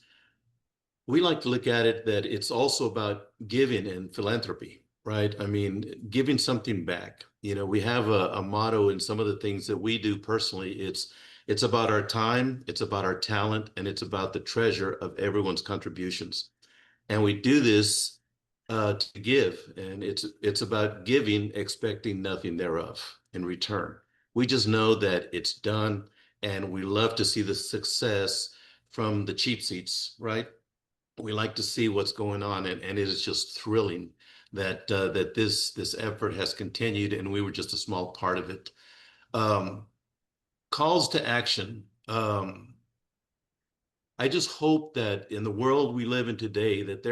Speaker 8: We like to look at it that it's also about giving and philanthropy, right? I mean, giving something back. We have a motto in some of the things that we do personally. It's about our time, it's about our talent, and it's about the treasure of everyone's contributions. And we do this to give, and it's about giving, expecting nothing thereof in return. We just know that it's done, and we love to see the success from the cheap seats, right? We like to see what's going on, and it is just thrilling that this effort has continued, and we were just a small part of it. Calls to action. I just hope that in the world we live in today, that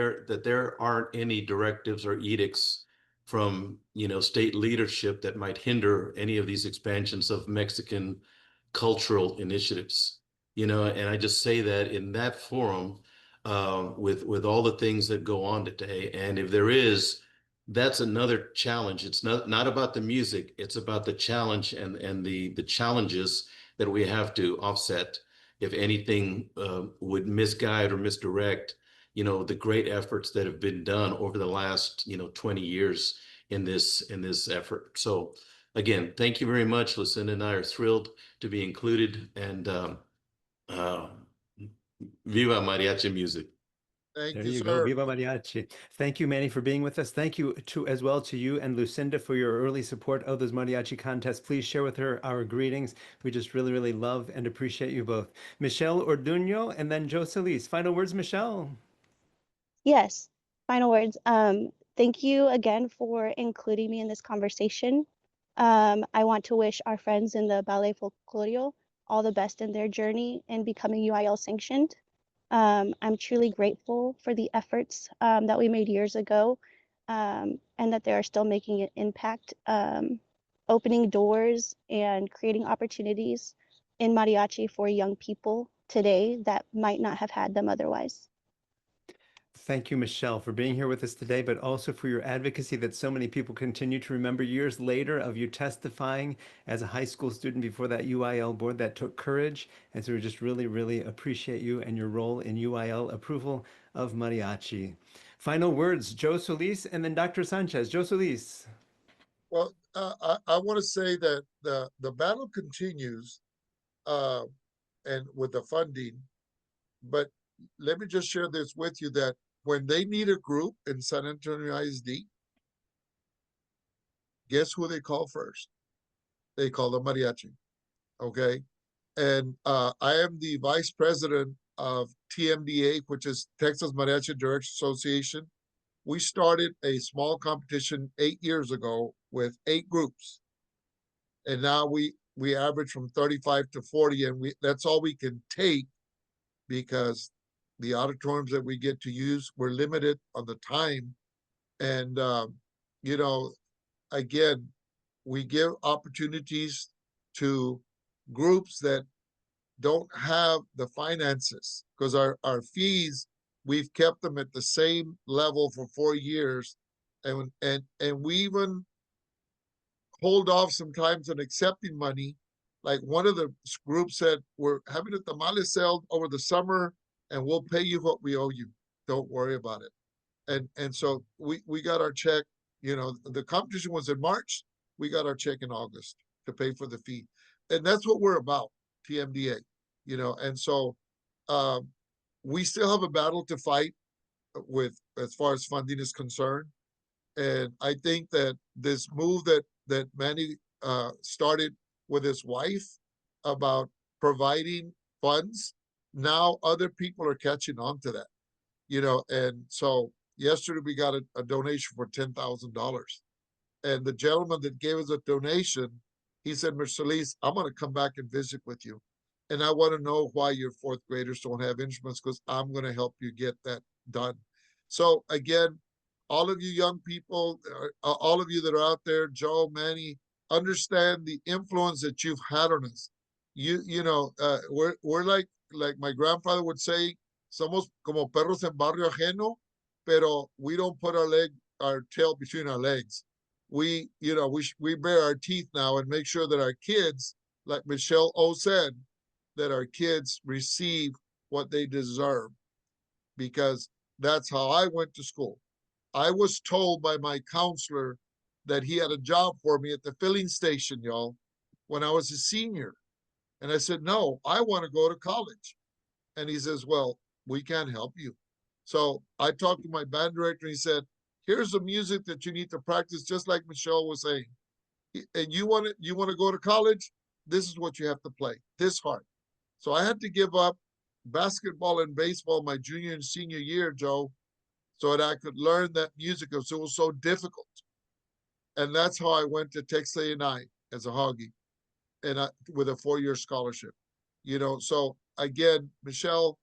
Speaker 8: there aren't any directives or edicts from, state leadership that might hinder any of these expansions of Mexican cultural initiatives. And I just say that in that forum, with all the things that go on today. And if there is, that's another challenge. It's not about the music, it's about the challenge and the challenges that we have to offset if anything would misguide or misdirect, the great efforts that have been done over the last, 20 years in this effort. So again, thank you very much. Lucinda and I are thrilled to be included, and viva mariachi music.
Speaker 6: Thank
Speaker 3: There
Speaker 6: you,
Speaker 3: you go.
Speaker 6: sir.
Speaker 3: Viva Mariachi. Thank you, Manny, for being with us. Thank you as well to you and Lucinda for your early support of those mariachi contests. Please share with her our greetings. We just really, really love and appreciate you both. Michelle Orduño and then Joe Solis. Final words, Michelle.
Speaker 7: Yes, final words. Thank you again for including me in this conversation. I want to wish our friends in the Ballet Folclorio all the best in their journey in becoming UIL sanctioned. I'm truly grateful for the efforts that we made years ago, and that they are still making an impact, opening doors and creating opportunities in mariachi for young people today that might not have had them otherwise.
Speaker 3: Thank you, Michelle, for being here with us today, but also for your advocacy that so many people continue to remember years later of you testifying as a high school student before that UIL board. That took courage. And so we just really, really appreciate you and your role in UIL approval of mariachi. Final words, Joe Solis and then Dr. Sanchez. Joe Solis.
Speaker 6: Well, I want to say that the battle continues, and with the funding, but let me just share this with you that when they need a group in San Antonio ISD, guess who they call first? They call the mariachi. Okay. And I am the vice president of TMDA, which is Texas Mariachi Directors Association. We started a small competition 8 years ago with 8 groups. And now we average from 35 to 40, and that's all we can take because the auditoriums that we get to use, we're limited on the time. And, again, we give opportunities to groups that don't have the finances because our fees, we've kept them at the same level for 4 years. And we even hold off sometimes on accepting money. Like one of the groups said, we're having a tamale sale over the summer and we'll pay you what we owe you. Don't worry about it. And so we got our check, the competition was in March. We got our check in August to pay for the fee. And that's what we're about, TMDA, and so we still have a battle to fight with as far as funding is concerned. And I think that this move that Manny started with his wife about providing funds, now other people are catching on to that, and so yesterday we got a donation for $10,000. And the gentleman that gave us a donation, he said, Mr. Solis, I'm going to come back and visit with you. And I want to know why your 4th graders don't have instruments because I'm going to help you get that done. So again, all of you young people, all of you that are out there, Joe, Manny, understand the influence that you've had on us. We're like my grandfather would say, somos como perros en barrio ajeno, pero we don't put our tail between our legs. We bare our teeth now and make sure that our kids, like Michelle O said, that our kids receive what they deserve, because that's how I went to school. I was told by my counselor that he had a job for me at the filling station, y'all, when I was a senior. And I said, no, I want to go to college. And he says, well, we can't help you. So I talked to my band director and he said, here's the music that you need to practice, just like Michelle was saying. And you want to go to college? This is what you have to play, this hard. So I had to give up basketball and baseball my junior and senior year, Joe, so that I could learn that music because it was so difficult. And that's how I went to Texas A&I as a Hoggy, and with a 4-year scholarship. So again, Michelle,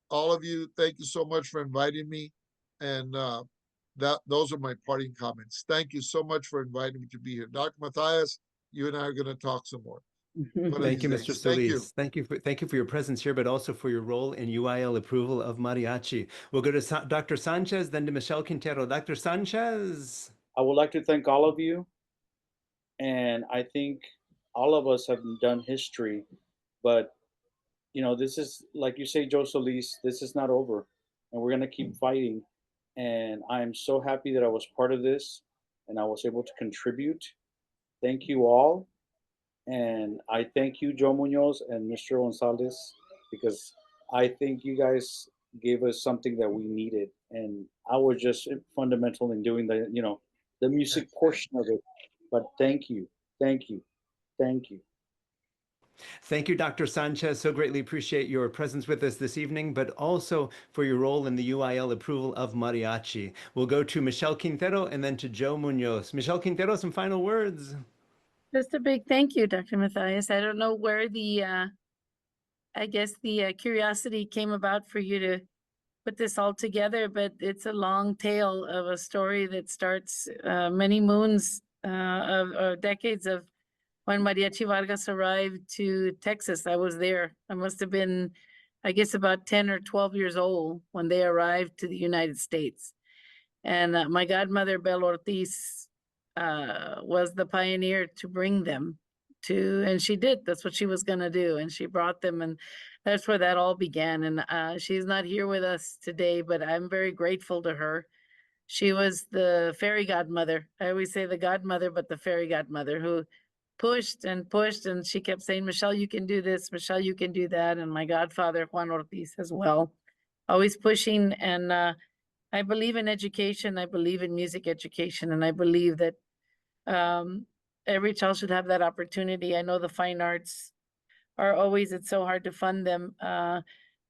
Speaker 6: all of you, thank you so much for inviting me. And those are my parting comments. Thank you so much for inviting me to be here. Dr. Matthias, you and I are going to talk some more.
Speaker 3: Thank you, Mr.
Speaker 6: Days. Thank you.
Speaker 3: Solis. Thank you for your presence here, but also for your role in UIL approval of mariachi. We'll go to Dr. Sanchez, then to Michelle Quintero. Dr. Sanchez.
Speaker 5: I would like to thank all of you. And I think all of us have done history, but you know, this is like you say, Joe Solis, this is not over, and we're gonna keep fighting. And I'm so happy that I was part of this and I was able to contribute. Thank you all. And I thank you, Joe Muñoz and Mr. González, because I think you guys gave us something that we needed. And I was just fundamental in doing the, you know, the music portion of it. But thank you, thank you, thank you.
Speaker 3: Thank you, Dr. Sanchez. So greatly appreciate your presence with us this evening, but also for your role in the UIL approval of mariachi. We'll go to Michelle Quintero and then to Joe Muñoz. Michelle Quintero, some final words.
Speaker 4: Just a big thank you, Dr. Matthias. I don't know where the, I guess the curiosity came about for you to put this all together, but it's a long tale of a story that starts many moons of decades of when Mariachi Vargas arrived to Texas. I was there. I must have been, I guess, about 10 or 12 years old when they arrived to the United States. And my godmother, Belle Ortiz, was the pioneer to bring them to, and she did. That's what she was going to do. And she brought them, and that's where that all began. And she's not here with us today, but I'm very grateful to her. She was the fairy godmother. I always say the godmother, but the fairy godmother who pushed and pushed, and she kept saying, Michelle, you can do this, Michelle, you can do that. And my godfather, Juan Ortiz, as well, always pushing. And I believe in education. I believe in music education. And I believe that every child should have that opportunity. I know the fine arts are always, it's so hard to fund them.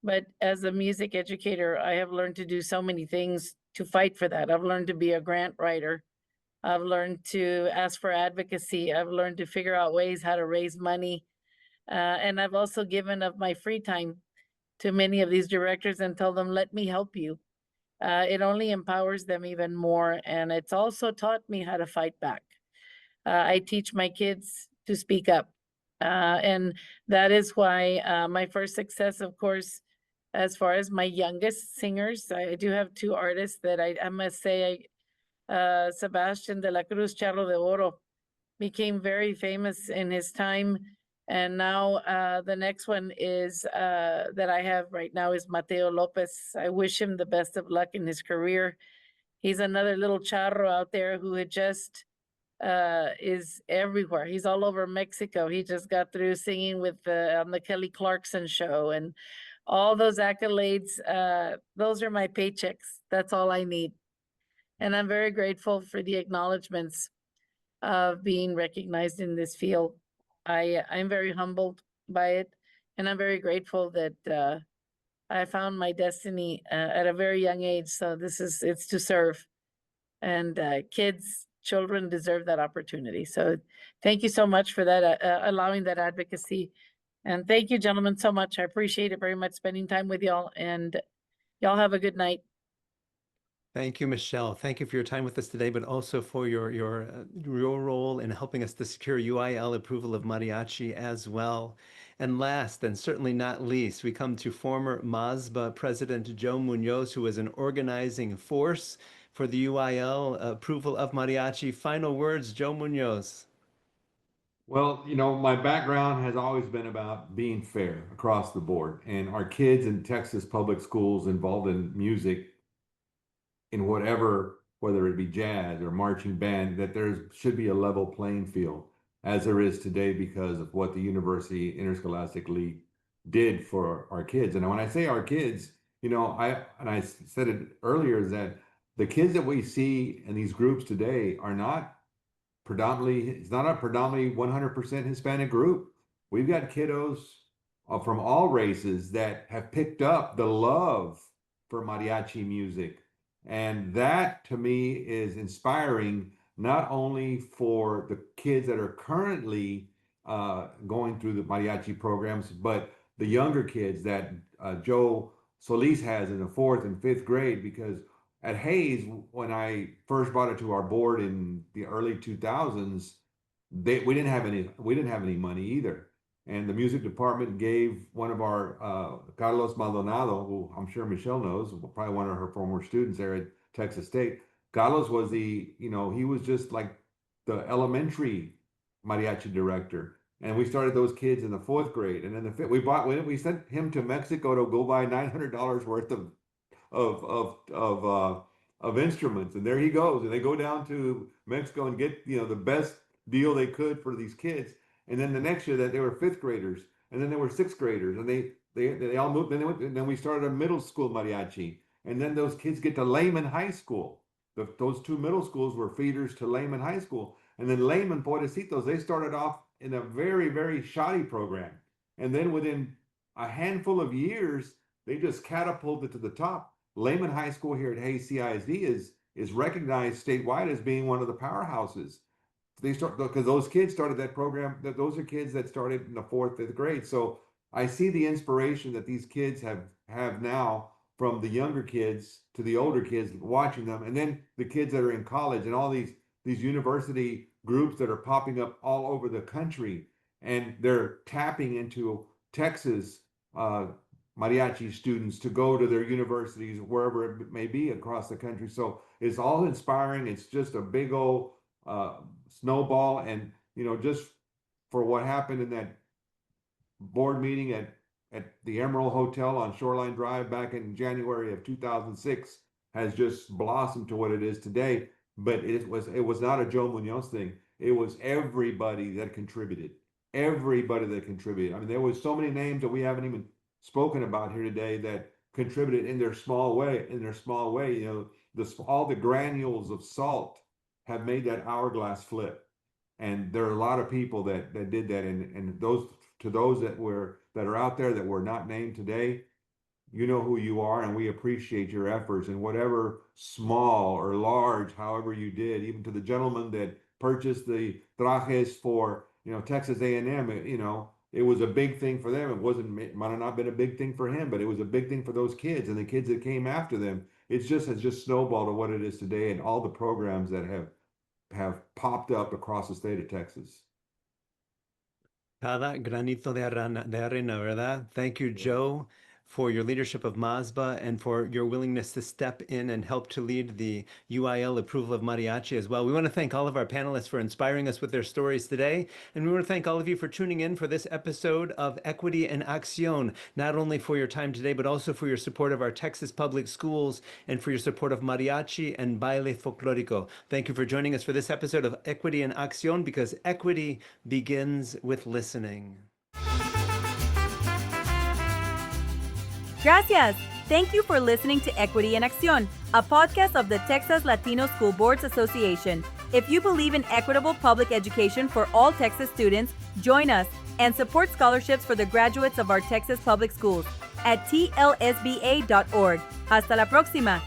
Speaker 4: But as a music educator, I have learned to do so many things to fight for that. I've learned to be a grant writer. I've learned to ask for advocacy. I've learned to figure out ways how to raise money. And I've also given of my free time to many of these directors and tell them, let me help you. It only empowers them even more. And it's also taught me how to fight back. I teach my kids to speak up. And that is why my first success, of course, as far as my youngest singers, I do have two artists that I must say, Sebastian de la Cruz Charro de Oro became very famous in his time. And now the next one is that I have right now is Mateo Lopez. I wish him the best of luck in his career. He's another little charro out there who had just is everywhere. He's all over Mexico. He just got through singing with on the Kelly Clarkson show, and all those accolades. Those are my paychecks. That's all I need. And I'm very grateful for the acknowledgments of being recognized in this field. I'm very humbled by it, and I'm very grateful that I found my destiny at a very young age. So it's to serve, and children deserve that opportunity. So thank you so much for that, allowing that advocacy. And thank you, gentlemen, so much. I appreciate it very much, spending time with y'all, and y'all have a good night.
Speaker 3: Thank you, Michelle. Thank you for your time with us today, but also for your role in helping us to secure UIL approval of mariachi as well. And last, and certainly not least, we come to former MASBA President Joe Muñoz, who was an organizing force for the UIL approval of mariachi. Final words, Joe Muñoz.
Speaker 1: Well, you know, my background has always been about being fair across the board. And our kids in Texas public schools involved in music, in whatever, whether it be jazz or marching band, that there should be a level playing field as there is today because of what the University Interscholastic League did for our kids. And when I say our kids, you know, I said it earlier, is that the kids that we see in these groups today are not predominantly, it's not a predominantly 100% Hispanic group. We've got kiddos from all races that have picked up the love for mariachi music. And that to me is inspiring, not only for the kids that are currently going through the mariachi programs, but the younger kids that Joe Solis has in the 4th and 5th grade, because at Hayes, when I first brought it to our board in the early 2000s, we didn't have any money either. And the music department gave one of our Carlos Maldonado, who I'm sure Michelle knows, probably one of her former students there at Texas State. Carlos was he was just like the elementary mariachi director. And we started those kids in the 4th grade. And then we sent him to Mexico to go buy $900 worth of instruments. And there he goes. And they go down to Mexico and get, the best deal they could for these kids. And then the next year that they were 5th graders, and then they were 6th graders, and they all moved. Then we started a middle school mariachi, and then those kids get to Lehman High School. Those 2 middle schools were feeders to Lehman High School, and then Lehman, Pobrecitos, they started off in a very, very shoddy program, and then within a handful of years, they just catapulted to the top. Lehman High School here at Hayes CISD is recognized statewide as being one of the powerhouses. Because those kids started that program. Those are kids that started in the 4th, 5th grade. So I see the inspiration that these kids have now, from the younger kids to the older kids watching them, and then the kids that are in college and all these university groups that are popping up all over the country, and they're tapping into Texas mariachi students to go to their universities, wherever it may be across the country. So it's all inspiring. It's just a big old snowball. And just for what happened in that board meeting at the Emerald Hotel on Shoreline Drive back in January of 2006 has just blossomed to what it is today. But it was not a Joe Muñoz thing. It was everybody that contributed. I mean, there was so many names that we haven't even spoken about here today that contributed in their small way. All the granules of salt have made that hourglass flip. And there are a lot of people that did that. And those that are out there that were not named today, you know who you are, and we appreciate your efforts. And whatever small or large, however you did, even to the gentleman that purchased the trajes for Texas A&M, it was a big thing for them. It might have not been a big thing for him, but it was a big thing for those kids and the kids that came after them. Has just snowballed to what it is today, and all the programs that have popped up across the state of Texas.
Speaker 3: Cada granito de arena, ¿verdad? Thank you, Joe, for your leadership of MASBA and for your willingness to step in and help to lead the UIL Approval of Mariachi as well. We want to thank all of our panelists for inspiring us with their stories today. And we want to thank all of you for tuning in for this episode of Equity en Acción, not only for your time today, but also for your support of our Texas public schools and for your support of mariachi and baile folclórico. Thank you for joining us for this episode of Equity en Acción, because equity begins with listening.
Speaker 2: Gracias. Thank you for listening to Equity en Acción, a podcast of the Texas Latino School Boards Association. If you believe in equitable public education for all Texas students, join us and support scholarships for the graduates of our Texas public schools at tlsba.org. Hasta la próxima.